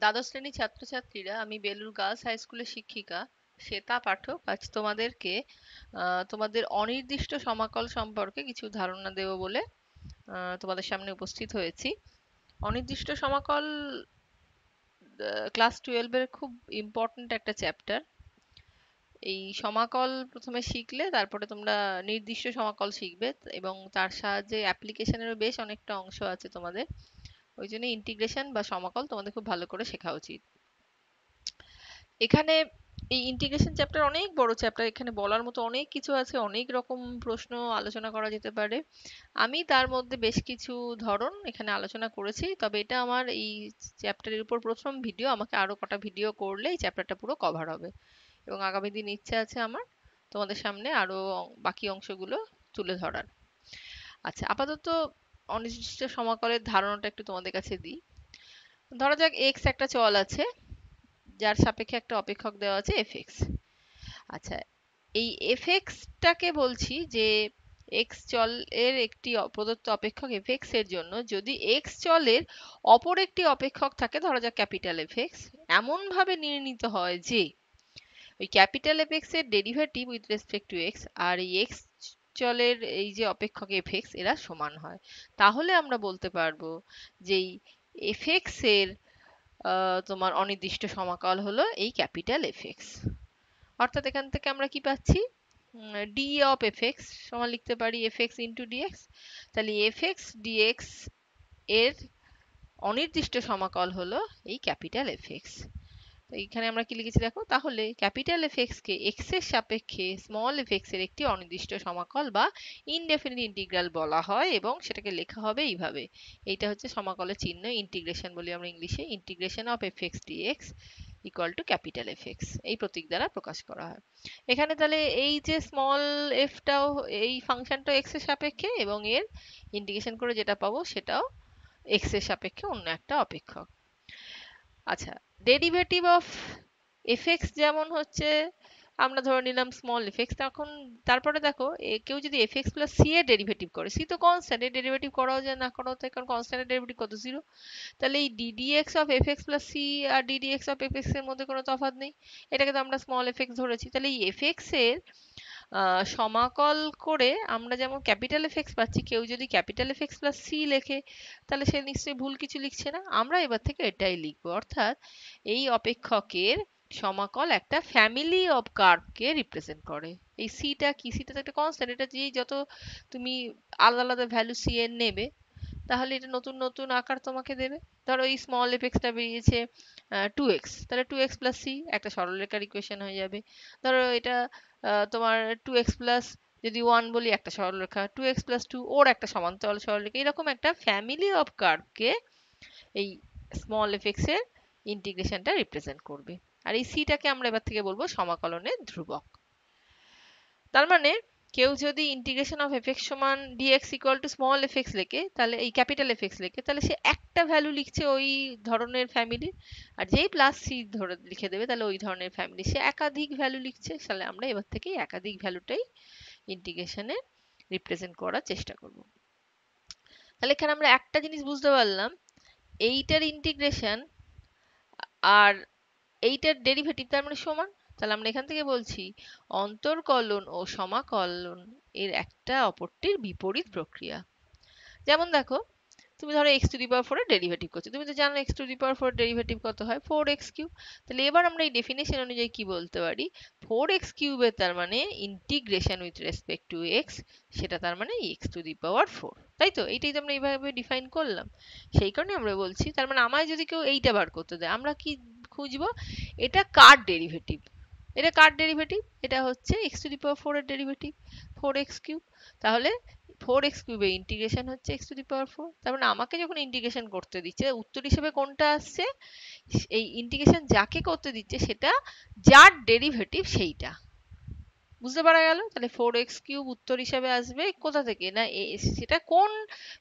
দ্বাদশ শ্রেণীর ছাত্রছাত্রীরা, আমি বেলুড় গার্লস হাই স্কুলের শিক্ষিকা শ্বেতা পাঠক। আজ তোমাদেরকে তোমাদের অনির্দিষ্ট সমাকল সম্পর্কে কিছু ধারণা দেব বলে তোমাদের সামনে উপস্থিত হয়েছি। অনির্দিষ্ট সমাকল ক্লাস 12 এর খুব ইম্পর্ট্যান্ট একটা চ্যাপ্টার। এই সমাকল প্রথমে শিখলে তারপরে তোমরা নির্দিষ্ট সমাকল শিখবে, এবং তার সাহায্যে অ্যাপ্লিকেশনেরও বেশ অনেকটা অংশ আছে তোমাদের। ওই জন্য ইন্টিগ্রেশন বা সমাকল তোমাদের খুব ভালো করে শেখা উচিত। এখানে এই ইন্টিগ্রেশন চ্যাপ্টার অনেক বড় চ্যাপ্টার, এখানে বলার মতো অনেক কিছু আছে, অনেক রকম প্রশ্ন আলোচনা করা যেতে পারে। আমি তার মধ্যে বেশ কিছু ধরন এখানে আলোচনা করেছি, তবে এটা আমার এই চ্যাপ্টারের উপর প্রথম ভিডিও। আমাকে আরো কটা ভিডিও করলে এই চ্যাপ্টারটা পুরো কভার হবে, এবং আগামী দিন ইচ্ছে আছে আমার তোমাদের সামনে আরো বাকি অংশগুলো তুলে ধরার। আচ্ছা, আপাতত অনির্দিষ্ট সমাকলের ধারণাটা একটু তোমাদের কাছে দিই। ধরা যাক এক্স একটা চল আছে, যার সাপেক্ষে একটা অপেক্ষক দেওয়া আছে এফ এক্স। আচ্ছা, এই এফ টাকে বলছি যে এক্স চলের একটি প্রদত্ত অপেক্ষক এফ এর জন্য যদি এক্স চলের অপর একটি অপেক্ষক থাকে, ধরা যাক ক্যাপিটাল এফ এক্স, এমন ভাবে নির্ণীত হয় যে ওই ক্যাপিটাল এফ এর derivative with respect to x আর এই এক্স চলের এই যে অপেক্ষক এফ এরা সমান হয়, তাহলে আমরা বলতে পারবো যে এফ এর তোমার অনির্দিষ্ট সমাকল হলো এই ক্যাপিটাল এফ এক্স। অর্থাৎ এখান থেকে আমরা কি পাচ্ছি, ডি অফ এফ এক্স সমান লিখতে পারি এফ এক্স ইন্টু ডিএক্স। তাহলে এফ এক্স ডিএক্স এর অনির্দিষ্ট সমাকল হলো এই ক্যাপিটাল এফ এক্স। তো এইখানে আমরা কি লিখেছি দেখো, তাহলে ক্যাপিটাল এফ এক্স কে এক্স এর সাপেক্ষে স্মল এফ এক্স এর একটি অনির্দিষ্ট সমাকল বা ইনডেফিনিট ইন্টিগ্রাল বলা হয়, এবং সেটাকে লেখা হবে এইভাবে। এইটা হচ্ছে সমাকলের চিহ্ন, ইন্টিগ্রেশন বলি আমরা ইংলিশে, integration of f x dx equal to capital F x, এই প্রতীক দ্বারা প্রকাশ করা হয়। এখানে তাহলে এই যে স্মল এফটাও, এই ফাংশনটা এক্স এর সাপেক্ষে, এবং এর ইন্টিগ্রেশন করে যেটা পাবো সেটাও এক্স এর সাপেক্ষে অন্য একটা অপেক্ষক। আচ্ছা, ডেরিভেটিভ অফ এফ এক্স যেমন হচ্ছে, আমরা ধরে নিলাম স্মল এফ এক্স, তখন তারপরে দেখো কেউ যদি এফ এক্স প্লাস সি এর ডেরিভেটিভ করে, সি তো কনস্ট্যান্ট, এর ডেরিভেটিভ করাও যায় না করাও যায়, কারণ কনস্ট্যান্টের ডেরিভেটিভ কত, জিরো। তাহলে এই ddx of f x plus c আর ডিডিএক্স অফ এফ এক্স এর মধ্যে কোনো তফাৎ নেই, এটাকে তো আমরা স্মল এফ এক্স ধরেছি। তাহলে এই এফ এক্স এর সমাকল করে আমরা যেমন ক্যাপিটাল এফ এক্স পাচ্ছি, কেউ যদি capital F x plus c লেখে তাহলে সে নিশ্চয়ই ভুল কিছু লিখছে না। আমরা এবার থেকে এটাই লিখবো, অর্থাৎ এই অপেক্ষকের সমাকল একটা ফ্যামিলি অফ কার্ভকে রিপ্রেজেন্ট করে। এই সিটা কি, সিটা তো একটা কনস্ট্যান্ট, এটা যেই যত তুমি আলাদা আলাদা ভ্যালু সি এর নেবে, তাহলে এটা নতুন নতুন আকার তোমাকে দেবে। ধরো এই স্মল এফ এক্সটা বেরিয়েছে 2x, তাহলে 2x প্লাস সি একটা সরলরেখার ইকুয়েশন হয়ে যাবে। ধরো এটা তোমার 2x প্লাস, যদি 1 বলি, একটা সরলরেখা, 2x প্লাস 2 ওর একটা সমান্তরাল সরলরেখা, এরকম একটা ফ্যামিলি অফ কার্ভকে এই স্মল এফ এক্স এর ইন্টিগ্রেশনটা রিপ্রেজেন্ট করবে। আর এই সিটাকে আমরা এবার থেকে বলবো সমাকলনের ধ্রুবক। তার মানে কেউ যদি ইন্টিগ্রেশন অফ এফ এক্স সমান dx equal to small f x লেখে, তাহলে এই ক্যাপিটাল এফ এক্স লেখে, তাহলে সে একটা ভ্যালু লিখছে ওই ধরনের ফ্যামিলির। আর যেই প্লাস সি ধরে লিখে দেবে তাহলে ওই ধরনের ফ্যামিলি, সে একাধিক ভ্যালু লিখছে। তাহলে আমরা এবার থেকে একাধিক ভ্যালুটাই ইন্টিগ্রেশনে রিপ্রেজেন্ট করার চেষ্টা করব। তাহলে এখানে আমরা একটা জিনিস বুঝতে পারলাম, এইটার ইন্টিগ্রেশন আর এইটার ডেরিভেটিভ তার মানে সমান। তাহলে আমরা এখান থেকে বলছি অন্তর্কলন ও সমাকলন এর একটা অপরটির বিপরীত প্রক্রিয়া। যেমন দেখো, তুমি ধরো এক্স টু দি পাওয়ার 4 এর ডেরিভেটিভ করছো, তুমি তো জানো এক্স টু দি পাওয়ার 4 এর ডেরিভেটিভ কত হয়, 4x কিউব। তাহলে এবার আমরা এই ডেফিনেশন অনুযায়ী কি বলতে পারি, 4x কিউবের তার মানে integration with respect to x, সেটা তার মানে এক্স টু দি পাওয়ার 4, তাই তো? এইটাই তো আমরা এইভাবে ডিফাইন করলাম। সেই কারণে আমরা বলছি, তার মানে আমায় যদি কেউ এইটা বার করতে দেয়, আমরা কি খুঁজবো, এটা কার ডেরিভেটিভ, এটা কার ডেরিভেটিভ, এটা হচ্ছে এক্স টু দি পাওয়ার 4 এর ডেরিভেটিভ, 4x কিউব। তাহলে 4x কিউবের ইন্টিগ্রেশন হচ্ছে x টু দি পাওয়ার 4। তার মানে আমাকে যখন ইন্টিগ্রেশন করতে দিচ্ছে, উত্তর হিসেবে কোনটা আসছে, এই ইন্টিগ্রেশন যাকে করতে দিচ্ছে সেটা যার ডেরিভেটিভ সেইটা। বুঝতে পারা গেল? তাহলে 4x কিউব উত্তর হিসেবে আসবে কোথা থেকে, না সেটা কোন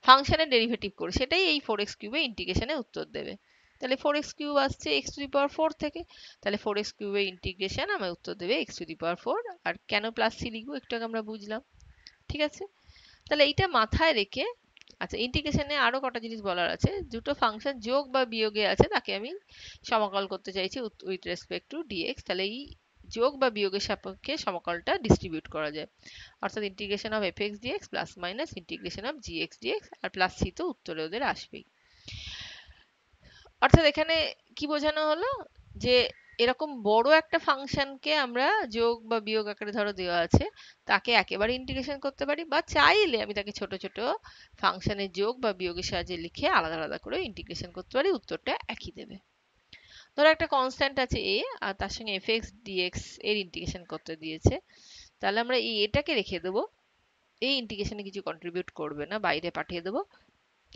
ফাংশনের ডেরিভেটিভ করে, সেটাই এই 4x কিউবে ইন্টিগ্রেশনে উত্তর দেবে। তাহলে 4x কিউব আসছে x টু দি পাওয়ার 4 থেকে, তাহলে 4x কিউবের ইন্টিগ্রেশন আমার উত্তর দেবে x টু দি পাওয়ার 4। আর কেন প্লাস সি লিখবো একটু আগে আমরা বুঝলাম। ঠিক আছে? তাহলে এইটা মাথায় রেখে আচ্ছা, ইন্টিগ্রেশনে আরো কটা জিনিস বলার আছে। দুটো ফাংশন যোগ বা বিয়োগে আছে, তাকে আমি সমাকল করতে চাইছি উইথ রেসপেক্ট টু ডিএক্স। তাহলে এই যোগ বা বিয়োগের সাপেক্ষে সমাকলটা ডিস্ট্রিবিউট করা যায়। অর্থাৎ integration of f x dx plus minus integration of g x dx, আর প্লাস সি তো উত্তরে ওদের আসবেই। অর্থাৎ এখানে কি বোঝানো হলো, যে এরকম বড় একটা ফাংশনকে আমরা যোগ বা বিয়োগ আকারে ধরো দেওয়া আছে, তাকে একেবারে ইন্টিগ্রেশন করতে পারি, বা চাইলে আমি তাকে ছোট ছোট ফাংশনের যোগ বা বিয়োগের সাহায্যে লিখে আলাদা আলাদা করে ইন্টিগ্রেশন করতে পারি, উত্তরটা একই দেবে। ধরো একটা কনস্ট্যান্ট আছে এ, আর তার সঙ্গে এফ এক্স ডিএক্স এর ইন্টিগ্রেশন করতে দিয়েছে, তাহলে আমরা এই এটাকে রেখে দেবো, এই ইন্টিগ্রেশনে কিছু কন্ট্রিবিউট করবে না, বাইরে পাঠিয়ে দেবো,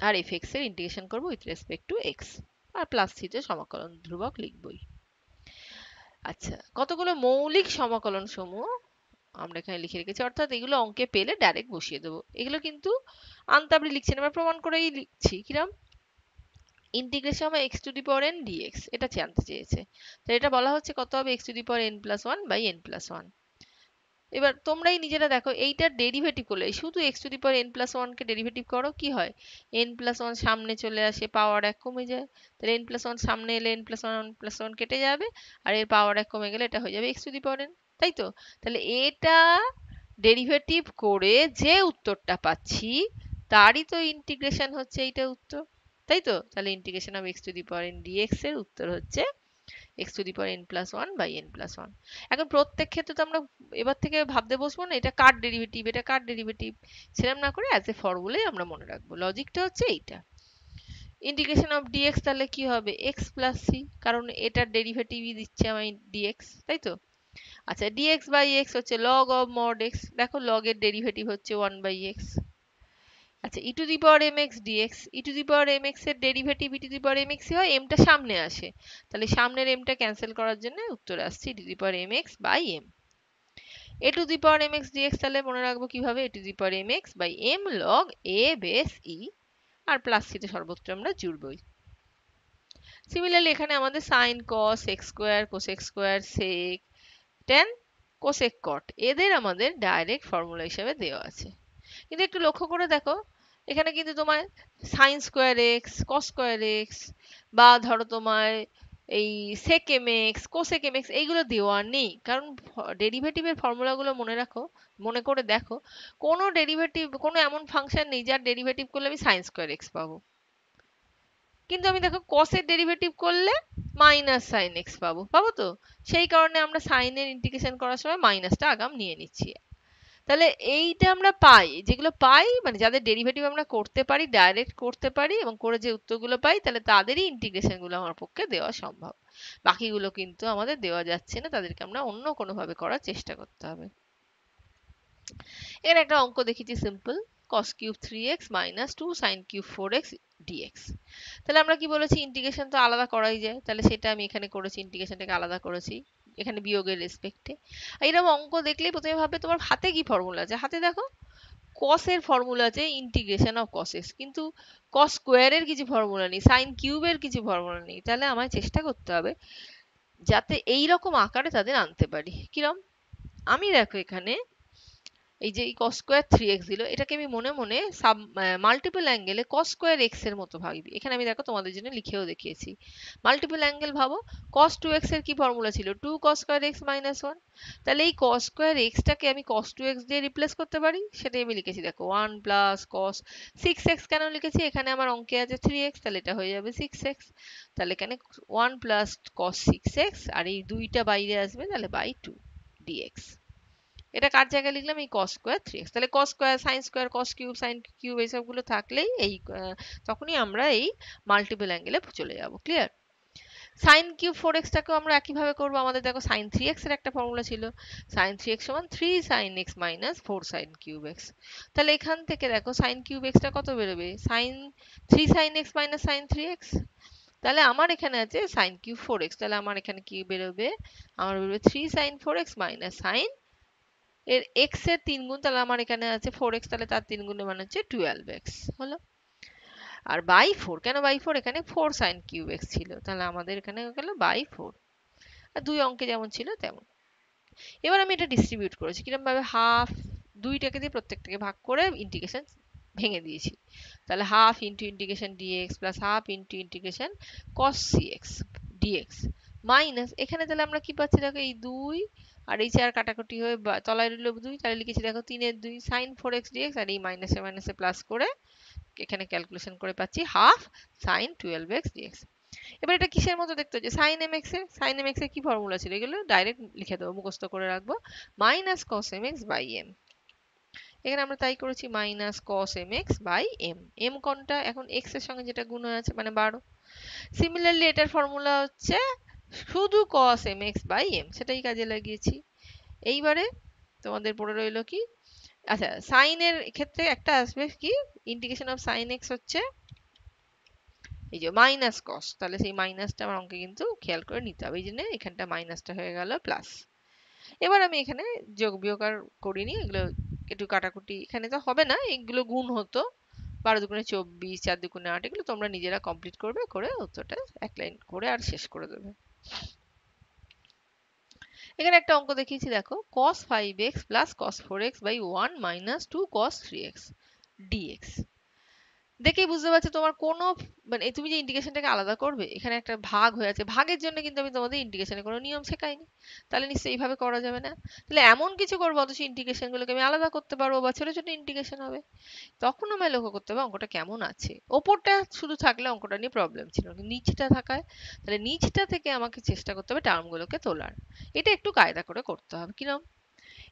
আর এফ এক্স এর ইন্টিগ্রেশন করবো উইথ রেসপেক্ট টু এক্স, আর প্লাস সিতে সমাকলন ধ্রুবক লিখবই। আচ্ছা, কতগুলো মৌলিক সমাকলন সমূহ আমরা এখানে লিখে রেখেছি, অর্থাৎ এগুলো অঙ্কে পেলে ডাইরেক্ট বসিয়ে দেবো। এগুলো কিন্তু আনতাবড়ি লিখছি না, আমরা প্রমাণ করেই লিখছি। কিরম? Integration x to the power n dx, এটা জানতে চেয়েছে। তো এটা বলা হচ্ছে কত হবে, x to the power n plus one by n plus one. এবার তোমরাই নিজেরা দেখো, এইটার ডেরিভেটিভ করলে, শুধু x to the power n plus ওয়ানকে ডেরিভেটিভ করো, কি হয়, এন প্লাস ওয়ান সামনে চলে আসে, পাওয়ার এক কমে যায়। তাহলে এন প্লাস ওয়ান সামনে এলে এন প্লাস ওয়ান কেটে যাবে, আর এর পাওয়ার এক কমে গেলে এটা হয়ে যাবে x to the power N, তাই তো? তাহলে এটা ডেরিভেটিভ করে যে উত্তরটা পাচ্ছি, তারই তো ইন্টিগ্রেশন হচ্ছে এইটা উত্তর, তাই তো? তাহলে integration of x to the power n dx এর উত্তর হচ্ছে x to the power n plus one by n plus one. এখন প্রত্যেক ক্ষেত্রে তো আমরা এবার থেকে ভাবতে বসবো না এটা কার ডেরিভেটিভ, এটা কার ডেরিভেটিভ, সেরকম না করে অ্যাজ এ ফর্মুলাই আমরা মনে রাখবো। লজিকটা হচ্ছে এইটা। ইন্টিগ্রেশন অফ ডিএক্স তাহলে কি হবে, এক্স প্লাস সি, কারণ এটার ডেরিভেটিভই দিচ্ছে আমার ডিএক্স, তাই তো? আচ্ছা, ডিএক্স বাই এক্স হচ্ছে লগ অফ মড এক্স, দেখো লগ এর ডেরিভেটিভ হচ্ছে ওয়ান বাই এক্স। আচ্ছা, e to the power m x dx, e to the power m x এর derivative e to the power m x হয়, এমটা সামনে আসে, তাহলে সামনের এমটা ক্যান্সেল করার জন্য উত্তরে আসছে e to the power m x by m. A to the power m x dx তাহলে মনে রাখবো কিভাবে, a to the power m x by m log a base e, আর প্লাস সিতে সর্বত্র আমরা জুড়বই। সিমিলারলি এখানে আমাদের sine cos x square, cosec square, sec tan, cosec cot, এদের আমাদের ডাইরেক্ট ফর্মুলা হিসেবে দেওয়া আছে। কিন্তু একটু লক্ষ্য করে দেখো, এখানে কিন্তু তোমার sine square x, cos square x, বা ধরো তোমার এই sec m x, cosec m x, এইগুলো দেওয়া নেই। কারণ ডেরিভেটিভের ফর্মুলাগুলো মনে রাখো, মনে করে দেখো, কোনো ডেরিভেটিভ, কোনো এমন ফাংশন নেই যার ডেরিভেটিভ করলে আমি সাইন স্কোয়ার এক্স পাবো, কিন্তু আমি দেখো কসের ডেরিভেটিভ করলে মাইনাস সাইন এক্স পাবো, পাবো তো? সেই কারণে আমরা সাইনের ইন্টিগ্রেশন করার সময় মাইনাসটা আগাম নিয়ে নিচ্ছি। তাহলে এইটা আমরা পাই, যেগুলো পাই মানে যাদের ডেরিভেটিভ আমরা করতে পারি, ডাইরেক্ট করতে পারি, এবং করে যে উত্তরগুলো পাই, তাহলে তাদেরই ইন্টিগ্রেশন গুলো আমার পক্ষে দেওয়া সম্ভব। বাকিগুলো কিন্তু আমাদের দেওয়া যাচ্ছে না, তাদেরকে আমরা অন্য কোনো ভাবে করার চেষ্টা করতে হবে। এর একটা অঙ্ক দেখেছি simple, cos cube 3x minus 2 sin cube 4x dx। তাহলে আমরা কি বলেছি, ইন্টিগ্রেশন তো আলাদা করাই যায়, তাহলে সেটা আমি এখানে করেছি, ইন্টিগ্রেশনটাকে আলাদা করেছি এখানে বিয়োগের রেসপেক্টে। এইরকম অঙ্ক দেখলেই প্রথমে ভাববে তোমার হাতে কি ফর্মুলা আছে, হাতে দেখো cos এর ফর্মুলা আছে ইন্টিগ্রেশন অফ cos x, কিন্তু cos স্কোয়ারের কিছু ফর্মুলা নেই, sin কিউবের কিছু ফর্মুলা নেই। তাহলে আমায় চেষ্টা করতে হবে যাতে এই রকম আকারে তাদের আনতে পারি। কিরম, আমি দেখো এখানে এই যে এই cos স্কোয়ার 3x দিল, এটাকে আমি মনে মনে মাল্টিপল অ্যাঙ্গেলে cos স্কোয়ার x এর মতো ভাবি। এখানে আমি দেখো তোমাদের জন্য লিখেও দেখিয়েছি। মাল্টিপল অ্যাঙ্গেল ভাবো, cos 2x এর কি ফর্মুলা ছিল, 2 cos স্কোয়ার x মাইনাস 1। তাহলে এই cos স্কোয়ার x টাকে আমি cos 2x দিয়ে রিপ্লেস করতে পারি, সেটাই আমি লিখেছি দেখো 1 প্লাস cos 6x। কেন লিখেছি, এখানে আমার অঙ্কে আছে 3x, তাহলে এটা হয়ে যাবে 6x। তাহলে এখানে 1 প্লাস cos 6x, আর এই দুইটা বাইরে আসবে, তাহলে বাই 2 dx। এটা কার জায়গায় লিখলাম, এই cos স্কোয়ার 3x। তাহলে cos square, sin square, cos cube, sin cube এইসবগুলো থাকলেই এই তখনই আমরা এই মাল্টিপল অ্যাঙ্গেলে চলে যাব। ক্লিয়ার? sin কিউব 4x টাকেও আমরা একইভাবে করবো। আমাদের দেখো sin 3x এর একটা ফর্মুলা ছিল, sin 3x সমান 3 sin x minus 4 sin cube x। তাহলে এখান থেকে দেখো sin কিউব x টা কত বেরোবে, sin 3 sin x minus sin 3x। তাহলে আমার এখানে আছে sin কিউব 4x, তাহলে আমার এখানে কি বেরোবে, আমার বেরোবে 3 sin 4x মাইনাস sin এর x এর 3 গুণ, তাহলে আমার এখানে আছে 4x, তাহলে তার 3 গুণের মানে হচ্ছে 12x হলো। আর বাই 4, কেন বাই 4, এখানে 4 sin কিউব x ছিল, তাহলে আমাদের এখানে হয়ে গেল বাই 4। আর দুই অঙ্কে যেমন ছিল তেমন। এবার আমি এটা ডিস্ট্রিবিউট করেছি কিরকম ভাবে, হাফ, দুইটাকে দিয়ে প্রত্যেকটাকে ভাগ করে ইন্টিগ্রেশন ভেঙে দিয়েছি। তাহলে half into integration dx plus half into integration cos cx dx minus, এখানে তাহলে আমরা কি পাচ্ছি দেখো, এই 2 আর এই 4 কাটাকুটি হয়ে তলায় রইল 2, তাহলে লিখেছি দেখো 3/2 সাইন 4x ডিএক্স, আর এই মাইনাসে মাইনাসে প্লাস করে এখানে ক্যালকুলেশন করে পাচ্ছি হাফ সাইন 12x ডিএক্স। এবার এটা কিসের মতো দেখতে হচ্ছে, সাইন mx এর কি ফর্মুলা ছিল, এগুলো ডাইরেক্ট লিখে দেবো, মুখস্থ করে রাখবো, minus cos mx by m. এখানে আমরা তাই করেছি, minus cos mx by m. M কোনটা, এখন এক্স এর সঙ্গে যেটা গুণ হয়ে আছে মানে 12। সিমিলারলি এটার ফর্মুলা হচ্ছে শুধু cos mx বাই এম, সেটাই কাজে লাগিয়েছি। এইবারে তোমাদের পড়ে রইল কি, আচ্ছা সাইনের ক্ষেত্রে একটা আসবে কি, ইন্টিগ্রেশন অফ সাইন এক্স হচ্ছে এই যে মাইনাস কস, তাহলে সেই মাইনাসটা আমার অঙ্কে কিন্তু খেয়াল করে নিতে হবে, এই জন্য এখানটা মাইনাসটা হয়ে গেল প্লাস। এবার আমি এখানে যোগ বিয়োগ আর করিনি, এগুলো একটু কাটাকুটি এখানে তো হবে না, এগুলো গুণ হতো, 12 × 24, 4 × 8, এগুলো তোমরা নিজেরা কমপ্লিট করবে, করে উত্তরটা এক লাইন করে আর শেষ করে দেবে। এখানে একটা অঙ্ক দেখিয়েছি দেখো, cos 5x plus cos 4x by 1 minus 2 cos 3x dx। দেখেই বুঝতে পারছো তোমার কোনো, মানে তুমি যে ইন্টিগ্রেশনটাকে আলাদা করবে, এখানে একটা ভাগ হয়ে আছে, ভাগের জন্য কিন্তু আমি তোমাদের ইন্টিগ্রেশনের কোনো নিয়ম শেখাইনি, তাহলে নিশ্চয়ই এইভাবে করা যাবে না। তাহলে এমন কিছু করবো অথচ ইন্টিগ্রেশন গুলোকে আমি আলাদা করতে পারবো, বা ছোট ছোট ইন্টিগ্রেশন হবে, তখন আমায় লক্ষ্য করতে হবে অঙ্কটা কেমন আছে। ওপরটা শুধু থাকলে অঙ্কটা নিয়ে প্রবলেম ছিল, কিন্তু নিচটা থাকায় তাহলে নিচটা থেকে আমাকে চেষ্টা করতে হবে টার্মগুলোকে তোলার। এটা একটু কায়দা করে করতে হবে। কিরকম,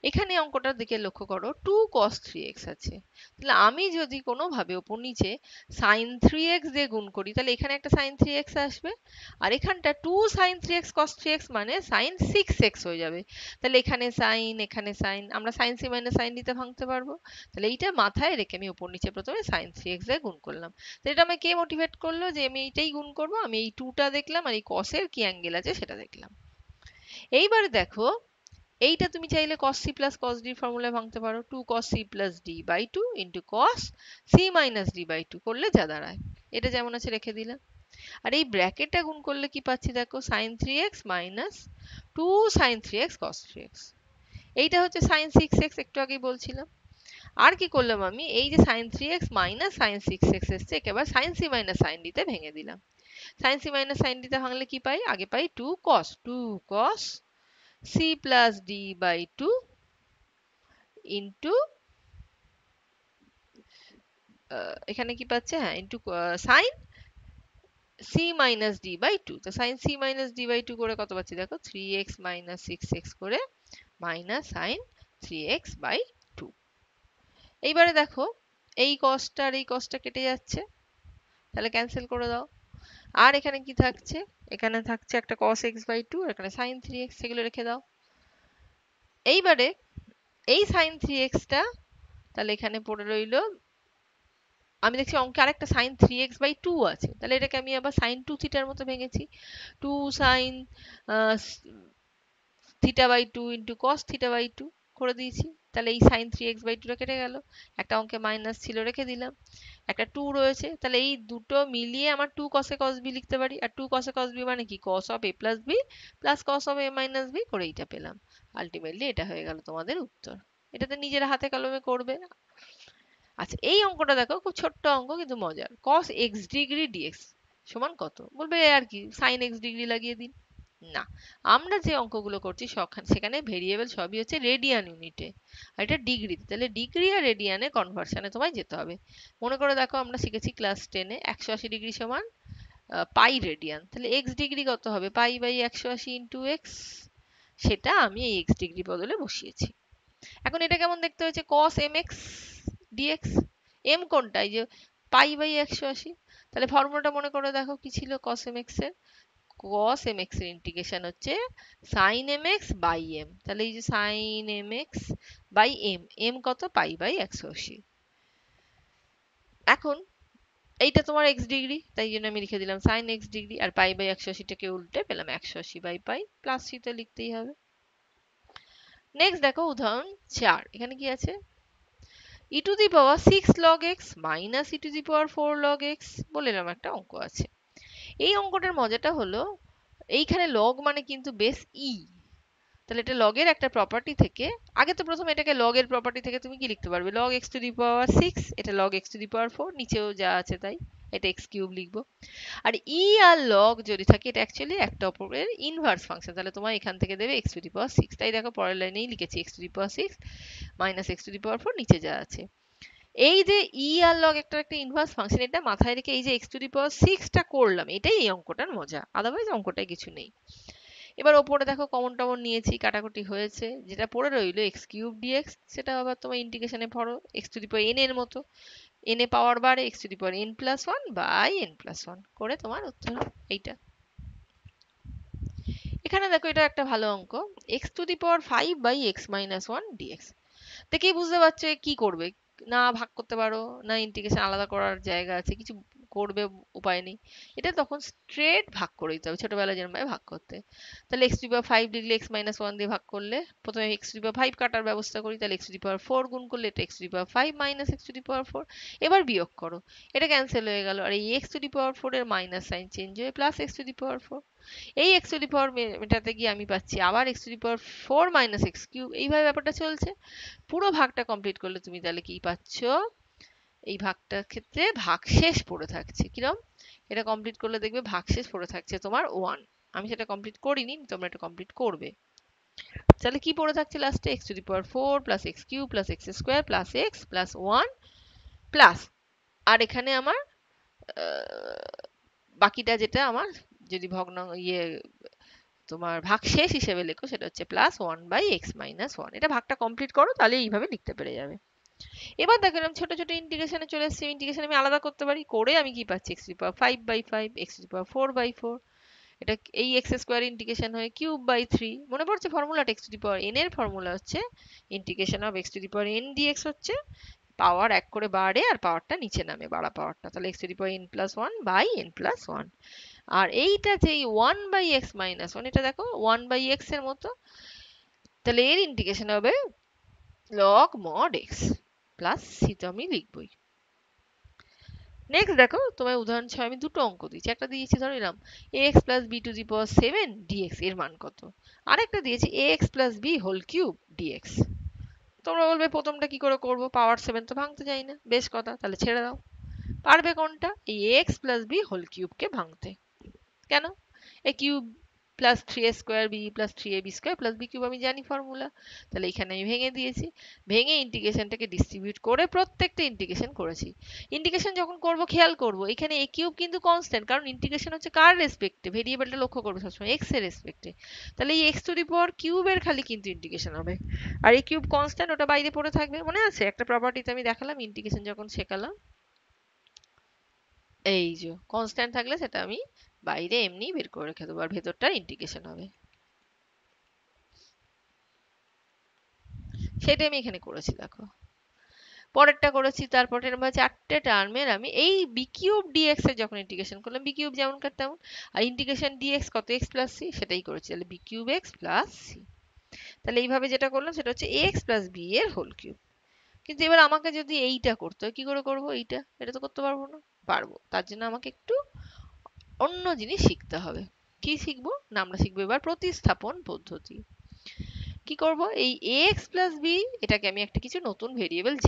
এখানে অঙ্কটার দিকে লক্ষ্য করো 2 cos 3x আছে, তাহলে আমি যদি কোনোভাবে ওপর নিচে sin 3x দিয়ে গুণ করি, তাহলে এখানে একটা sin 3x আসবে, আর এখানটা 2 sin 3x cos 3x মানে sin 6x হয়ে যাবে। তাহলে এখানে sin, আমরা sin c minus sin d তে ভাঙতে পারবো, তাহলে এইটা মাথায় রেখে আমি ওপর নিচে প্রথমে sin 3x দিয়ে গুণ করলাম। তো এটা আমাকে কে মোটিভেট করলো যে আমি এইটাই গুণ করবো, আমি এই 2টা দেখলাম আর এই cos এর কি অ্যাঙ্গেল আছে সেটা দেখলাম। এইবারে দেখো, এইটা তুমি চাইলে cos c plus cos d ফর্মুলায় ভাঙতে পারো, 2 cos c plus d by 2 into cos c minus d by 2 করলে যা দাঁড়ায়, এটা যেমন আছে রেখে দিলাম। আর এই ব্র্যাকেটটা গুণ করলে কি পাচ্ছি দেখো, sin 3x minus 2 sin 3x cos 3x, এইটা হচ্ছে sin 6x, একটু আগেই বলছিলাম। আর কি করলাম আমি, এই যে sin 3x minus sin 6x এসছে, একেবারে sin c minus sin d তে ভেঙে দিলাম। sin c minus sin d তে ভাঙলে কি পাই, আগে পাই 2 cos c plus d by 2 into এখানে কি পাচ্ছে, হ্যাঁ into sine c minus d by 2, তো sine c minus d by 2 করে কত পাচ্ছি দেখো, 3x মাইনাস 6x করে মাইনাস সাইন 3x বাই 2। এইবারে দেখো, এই কসটা আর এই কসটা কেটে যাচ্ছে, তাহলে ক্যান্সেল করে দাও। আর এখানে কি থাকছে, এখানে থাকছে একটা cos x বাই 2, এখানে সাইন 3x, সেগুলো রেখে দাও। এইবারে এই সাইন 3x টা তাহলে এখানে পড়ে রইলো, আমি দেখছি অঙ্কে আরেকটা sin 3x বাই 2 আছে, তাহলে এটাকে আমি আবার sin 2 থিটার মতো ভেঙেছি, 2 sin theta by 2 into cos theta by 2 করে দিয়েছি, তাহলে এই sin 3x বাই 2 টা কেটে গেল, একটা অঙ্কে মাইনাস ছিল রেখে দিলাম, একটা 2 রয়েছে, তাহলে এই দুটো মিলিয়ে আমার 2 cos a cos b লিখতে পারি, আর 2 cos a cos b মানে কি, cos of a plus b plus cos of a minus b করে এইটা পেলাম। আলটিমেটলি এটা হয়ে গেল তোমাদের উত্তর। এটাতে নিজেরা হাতে কলমে করবে। আচ্ছা এই অঙ্কটা দেখো, খুব ছোট্ট অঙ্ক কিন্তু মজার, cos x ডিগ্রি dx সমান কত, বলবে আর কি sin x ডিগ্রি লাগিয়ে দিন। না, আমরা যে অঙ্কগুলো করছি সেখানে ভেরিয়েবল সবই হচ্ছে রেডিয়ান ইউনিটে, আর এটা ডিগ্রিতে, তাহলে ডিগ্রি আর রেডিয়ানে কনভার্সনে তোমায় যেতে হবে। মনে করে দেখো, আমরা শিখেছি ক্লাস 10-এ 180 ডিগ্রি সমান পাই রেডিয়ান, তাহলে এক্স ডিগ্রি কত হবে, পাই বাই 180 ইন্টু এক্স, সেটা আমি এই এক্স ডিগ্রি বদলে বসিয়েছি। এখন এটা কেমন দেখতে হয়েছে, cos mx dx, m কোনটা, এই যে পাই বাই 180, তাহলে ফর্মুলাটা মনে করে দেখো কি ছিল cos mx এর, cos mx এর ইন্টিগ্রেশন হচ্ছে sin mx বাই m, তাহলে এই যে sin mx by m, m কত, পাই বাই 180। এখন এইটা তোমার x ডিগ্রি, তাই জন্য আমি লিখে দিলাম sin x ডিগ্রি, আর পাই বাই 180 টাকে উল্টে পেলাম 180 বাই পাই, প্লাস সি তো লিখতেই হবে। নেক্সট দেখো উদাহরণ 4, এখানে কি আছে, e to the power 6 log x minus e to the power 4 log x বলে এরকম একটা অঙ্ক আছে। এই অঙ্কটার মজাটা হলো, এইখানে লগ মানে কিন্তু বেস ই, তাহলে এটা লগের একটা প্রপার্টি থেকে, আগে তো প্রথমে এটাকে লগের প্রপার্টি থেকে তুমি কি লিখতে পারবে, log x to the power 6, এটা log x to the power 4, নিচেও যা আছে তাই, এটা এক্স কিউব লিখবো। আর ই আর লগ যদি থাকে এটা অ্যাকচুয়ালি একটা অপরের ইনভার্স ফাংশন, তাহলে তোমার এখান থেকে দেবে এক্স টু দি পাওয়ার 6, তাই দেখো পরের লাইনেই লিখেছি x to the power 6 minus x to the power 4, নিচে যা আছে। এই যে ই আর লগ একটা একটা ইনভার্স ফাংশন, এটা মাথায় রেখে এই যে এক্স টু দি পাওয়ার 6টা করলাম, এটাই এই অঙ্কটার মজা, আদারওয়াইজ অঙ্কটায় কিছু নেই। এবার ওপরে দেখো কমন টমন নিয়েছি, কাটাকুটি হয়েছে, যেটা পড়ে রইলো এক্স কিউব ডিএক্স, সেটা আবার তোমার ইন্টিগ্রেশনে ভরো x to the power n এর মতো, এন এ পাওয়ার বাড়ে x to the power n plus one by n plus one করে তোমার উত্তর এইটা। এখানে দেখো এটা একটা ভালো অঙ্ক, x to the power 5 by x minus one dx. দেখেই বুঝতে পারছো এ কি করবে, না ভাগ করতে পারো না ইন্টিগ্রেশন আলাদা করার জায়গা আছে, কিছু করবে উপায় নেই, এটা তখন স্ট্রেট ভাগ করে দিতে হবে, ছোটবেলায় যেরকম ভাবে ভাগ করতে। তাহলে এক্স টু দি পাওয়ার 5 লিখলে এক্স মাইনাস ওয়ান দিয়ে ভাগ করলে, প্রথমে এক্স টু দি পাওয়ার 5 কাটার ব্যবস্থা করি, তাহলে এক্স টু দি পাওয়ার 4 গুণ করলে এটা x to the power 5 minus x to the power 4, এবার বিয়োগ করো, এটা ক্যান্সেল হয়ে গেল, আর এই এক্স টু দি পাওয়ার 4 এর মাইনাস সাইন চেঞ্জ হয়ে plus x to the power 4, এই এক্স টু দি পাওয়ার মেটাতে গিয়ে আমি পাচ্ছি আবার x to the power 4 minus x cube, এইভাবে ব্যাপারটা চলছে। পুরো ভাগটা কমপ্লিট করলে তুমি তাহলে কি পাচ্ছ, এই ভাগটার ক্ষেত্রে ভাগশেষ পড়ে থাকছে কিরম, এটা কমপ্লিট করলে দেখবে ভাগশেষ পড়ে থাকছে তোমার 1, আমি সেটা কমপ্লিট করিনি, তোমরা এটা কমপ্লিট করবে। তাহলে কি পড়ে থাকছে লাস্টে, x to the power 4 plus x cube plus x square plus x plus 1 plus, আর এখানে আমার বাকিটা যেটা আমার যদি ভগ্ন ইয়ে তোমার ভাগশেষ হিসেবে লেখো সেটা হচ্ছে প্লাস 1 বাই এক্স মাইনাস 1, এটা ভাগটা কমপ্লিট করো তাহলে এইভাবে লিখতে পেরে যাবে। এবার দেখো এরকম ছোট ছোট ইন্টিগ্রেশনে চলে এসেছে, ইন্টিগ্রেশন আমি আলাদা করতে পারি, করে আমি কি পাচ্ছি x to the power 5 by 5 x to the power 4 by 4, এটা এই এক্স স্কোয়ার ইন্টিগ্রেশন হয়ে কিউব বাই 3, মনে পড়ছে ফর্মুলাটা, x to the power n এর ফর্মুলা হচ্ছে integration of x to the power n dx, হচ্ছে পাওয়ার এক করে বাড়ে আর পাওয়ারটা নিচে নামে, বাড়া পাওয়ারটা, তাহলে x to the power n plus one by n plus one. আর এইটা যে one by x minus one, এটা দেখো ওয়ান বাই এক্স এর মতো, তাহলে এর ইন্টিগ্রেশন হবে log mod x plus c, তো আমি লিখবই। নেক্সট দেখো তোমার উদাহরণ 6 আমি দুটো অঙ্ক দিয়েছি, একটা দিয়েছি ধরে নিলাম x plus b to the power 7 dx, এর মান কত, আরেকটা দিয়েছি x plus b whole cube dx. তোমরা বলবে প্রথমটা কি করে করব, পাওয়ার 7 তো ভাঙতে যাই না, বেশ কথা, তাহলে ছেড়ে দাও। পারবে কোনটা, এই এক্স প্লাস বি হোল কিউবকে ভাঙতে, কেন, a cube plus 3a square b plus 3ab square plus b cube আমি জানি ফর্মুলা, তাহলে এখানে আমি ভেঙে দিয়েছি, ভেঙে ইন্টিগ্রেশনটাকে ডিস্ট্রিবিউট করে প্রত্যেকটা ইন্টিগ্রেশন করেছি। ইন্টিগ্রেশন যখন করব খেয়াল করব এখানে এ কিউব কিন্তু কনস্ট্যান্ট, কারণ ইন্টিগ্রেশন হচ্ছে কার রেসপেক্টে, ভেরিয়েবলটা লক্ষ্য করবে সবসময় এক্স এর রেসপেক্টে, তাহলে এই এক্স টু দি পাওয়ার কিউবের খালি কিন্তু ইন্টিগ্রেশন হবে, আর এই কিউব কনস্ট্যান্ট ওটা বাইরে পড়ে থাকবে, মনে আছে একটা প্রপার্টিতে আমি দেখালাম ইন্টিগ্রেশন যখন শেখালাম, এই যে কনস্ট্যান্ট থাকলে সেটা আমি বাইরে এমনি বের করে রেখে দেবো, আর ভেতরটা ইন্টিগ্রেশন হবে, সেটা আমি এখানে করেছি দেখো। পরেরটা করেছি, তারপরে চারটে টার্মের আমি এই বি কিউব ডিএক্স এর যখন ইন্টিগ্রেশন করলাম, বি কিউব যেমনকার তেমন, আর ইন্টিগ্রেশন ডিএক্স কত এক্স প্লাস সি, সেটাই করেছি, তাহলে b cube x plus c. তাহলে এইভাবে যেটা করলাম সেটা হচ্ছে এক্স প্লাস বি এর হোল কিউব। কিন্তু এবার আমাকে যদি এইটা করতে হয়, কি করে করবো এইটা, এটা তো করতে পারবো না, পারবো, তার জন্য আমাকে একটু অন্য জিনিস শিখতে হবে। কি শিখবো না, আমরা শিখবো এবার প্রতিস্থাপন পদ্ধতি। কি করব, এই ax প্লাস b এটাকে আমি একটা কিছু নতুন ভেরিয়েবল z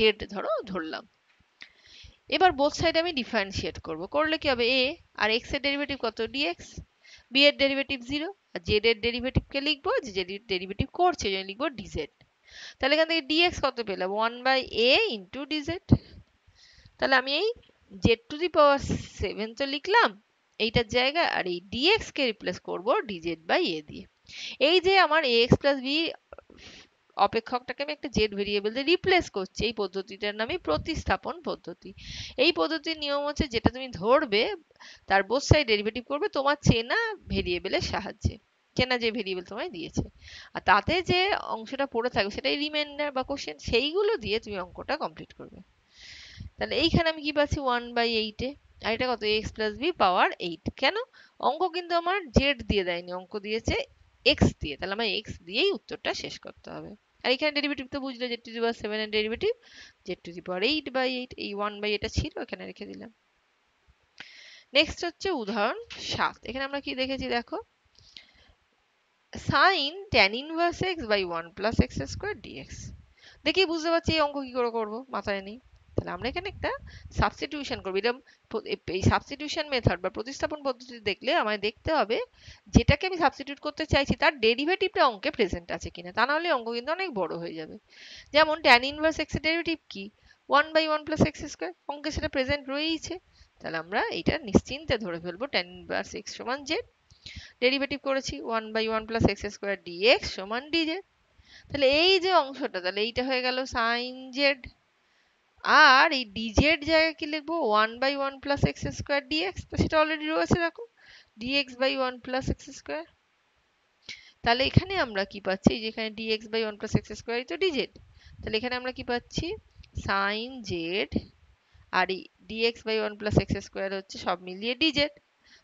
ধরলাম, এবার বোথ সাইড আমি ডিফারেন্সিয়েট করব, করলে কি হবে, a আর x এর ডেরিভেটিভ কত dx, b এর ডেরিভেটিভ 0, আর z এর ডেরিভেটিভ কে লিখবো, যে ডেরিভেটিভ করছে জন্য লিখবো dz, তাহলে এখান থেকে dx কত পেলাম 1 বাই a ইন্টু dz, তাহলে আমি এই z টু দি পাওয়ার 7 তো লিখলাম এইটার জায়গায়, আর এই dx কে রিপ্লেস করব dz বাই a দিয়ে। এই যে আমার ax প্লাস b অপেক্ষকটাকে আমি একটা জেড ভেরিয়েবল দিয়ে রিপ্লেস করছি, এই পদ্ধতিটার নামই প্রতিস্থাপন পদ্ধতি। এই পদ্ধতির নিয়ম হচ্ছে যেটা তুমি ধরবে তার বোথ সাইড ডেরিভেটিভ করবে তোমার চেনা ভেরিয়েবলের সাহায্যে, চেনা যে ভেরিয়েবল তোমায় দিয়েছে, আর তাতে যে অংশটা পড়ে থাকবে সেটাই রিমাইন্ডার বা কোশ্চেন, সেইগুলো দিয়ে তুমি অঙ্কটা কমপ্লিট করবে। তাহলে এইখানে আমি কি পাচ্ছি 1/8 এ, আর এটা কত এক্স প্লাস বি পাওয়ার 8, কেন, অঙ্ক কিন্তু আমার জেড দিয়ে দেয়নি, অঙ্ক দিয়েছে এক্স দিয়ে, তাহলে আমার এক্স দিয়েই উত্তরটা শেষ করতে হবে। আর এখানে ডেরিভেটিভ তো বুঝলে, জেড টু দি পাওয়ার 7 এর ডেরিভেটিভ জেড টু দি পাওয়ার 8/8, এই 1 এটা ছিল এখানে রেখে দিলাম। নেক্সট হচ্ছে উদাহরণ 7, এখানে আমরা কি দেখেছি দেখো, sine tan inverse x by 1 plus x square dx. দেখেই বুঝতে পারছি এই অঙ্ক কি করে করবো, মাথায় নেই। তাহলে আমরা এখানে একটা সাবস্টিটিউশন করবো। এটা এই সাবস্টিটিউশন মেথড বা প্রতিস্থাপন পদ্ধতি দেখলে আমায় দেখতে হবে যেটাকে আমি সাবস্টিটিউট করতে চাইছি তার ডেরিভেটিভটা অঙ্কে প্রেজেন্ট আছে কিনা, তা নাহলে অঙ্ক কিন্তু অনেক বড় হয়ে যাবে। যেমন ট্যান ইনভার্স এক্স এর ডেরিভেটিভ কি, 1 বাই 1 প্লাস এক্স স্কোয়ার, অঙ্কে সেটা প্রেজেন্ট রয়েইছে। তাহলে আমরা এইটা নিশ্চিন্তে ধরে ফেলবো ট্যান ইনভার্স এক্স সমান জেড। ডেরিভেটিভ করেছি 1 by 1 plus x square dx সমান ডিজেড। তাহলে এই যে অংশটা, তাহলে এইটা হয়ে গেল সাইন জেড। আর এই ডিজেড জায়গায় কি লিখবো, 1 by 1 plus x square dx, তো সেটা অলরেডি রয়েছে দেখো, dx by 1 plus x square. তাহলে এখানে আমরা কি পাচ্ছি, যেখানে ডিএক্স বাই 1 প্লাস এক্স স্কোয়ারই তো ডিজেড, তাহলে এখানে আমরা কি পাচ্ছি, সাইন জেড, আর এই dx by 1 plus x square হচ্ছে সব মিলিয়ে ডিজেড।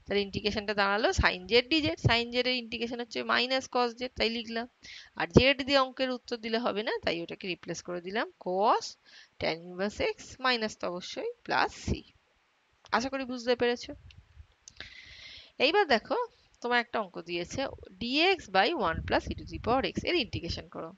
তাহলে ইন্টিগ্রেশনটা দাঁড়ালো sine z dz. Sine z এর ইন্টিগ্রেশন হচ্ছে মাইনাস কস জেড, তাই লিখলাম। আর জেড দিয়ে অঙ্কের উত্তর দিলে হবে না, তাই ওটাকে রিপ্লেস করে দিলাম কস ট্যান ইনভার্স এক্স, মাইনাস তো অবশ্যই, প্লাস সি। আশা করি বুঝতে পেরেছো। এইবার দেখো তোমার একটা অঙ্ক দিয়েছে dx by 1 plus e to the power x এর ইন্টিগ্রেশন করো।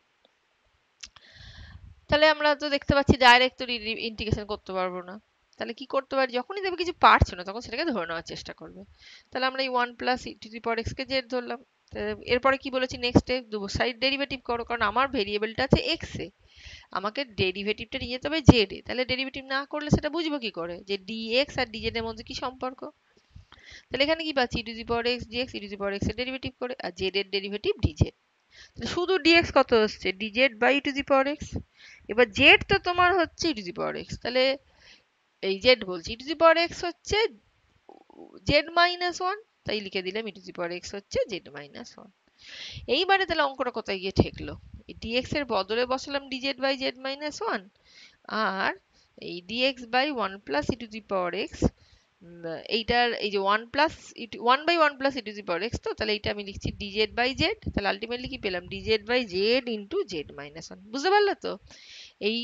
তাহলে আমরা তো দেখতে পাচ্ছি ডাইরেক্ট তো ইন্টিগ্রেশন করতে পারবো না। তাহলে কি করতে পারি, যখনই দেখবে কিছু পারছো না তখন সেটাকে ধরে নেওয়ার চেষ্টা করবে। তাহলে আমরা এই 1 plus e to the power x K Z ধরলাম। এরপরে কি বলেছি, নেক্সট স্টেপ দু সাইড ডেরিভেটিভ করো, কারণ আমার ভেরিয়েবলটা আছে এক্স এ, আমাকে ডেরিভেটিভটা নিয়ে যেতে হবে জেড এ। তাহলে ডেরিভেটিভ না করলে সেটা বুঝবো কি করে যে ডিএক্স আর ডিজেড এর মধ্যে কি সম্পর্ক। তাহলে এখানে কি পাচ্ছি, e to the power x dx, e to the power x এর ডেরিভেটিভ করে, আর জেড এর ডেরিভেটিভ ডিজেড। শুধু ডিএক্স কত হচ্ছে, dz by e to the power x. এবার জেড তো তোমার হচ্ছে e to the power x, তাহলে এই জেড বলছি, ই টু দি পাওয়ার এক্স হচ্ছে জেড মাইনাস ওয়ান, তাই লিখে দিলাম ই টু দি পাওয়ার এক্স হচ্ছে জেড মাইনাস ওয়ান। এইবারে তাহলে অঙ্কটা কোথায় গিয়ে ঠেকলো, ডিএক্স এর বদলে বসালাম dz by z minus one, আর এই dx by one plus e to the power x, এইটার এই যে one plus one by one plus e to the power x, তো তাহলে এইটা আমি লিখছি ডিজেড বাই জেড। তাহলে আলটিমেটলি কি পেলাম, dz by z into z minus one. বুঝতে পারলে তো, এই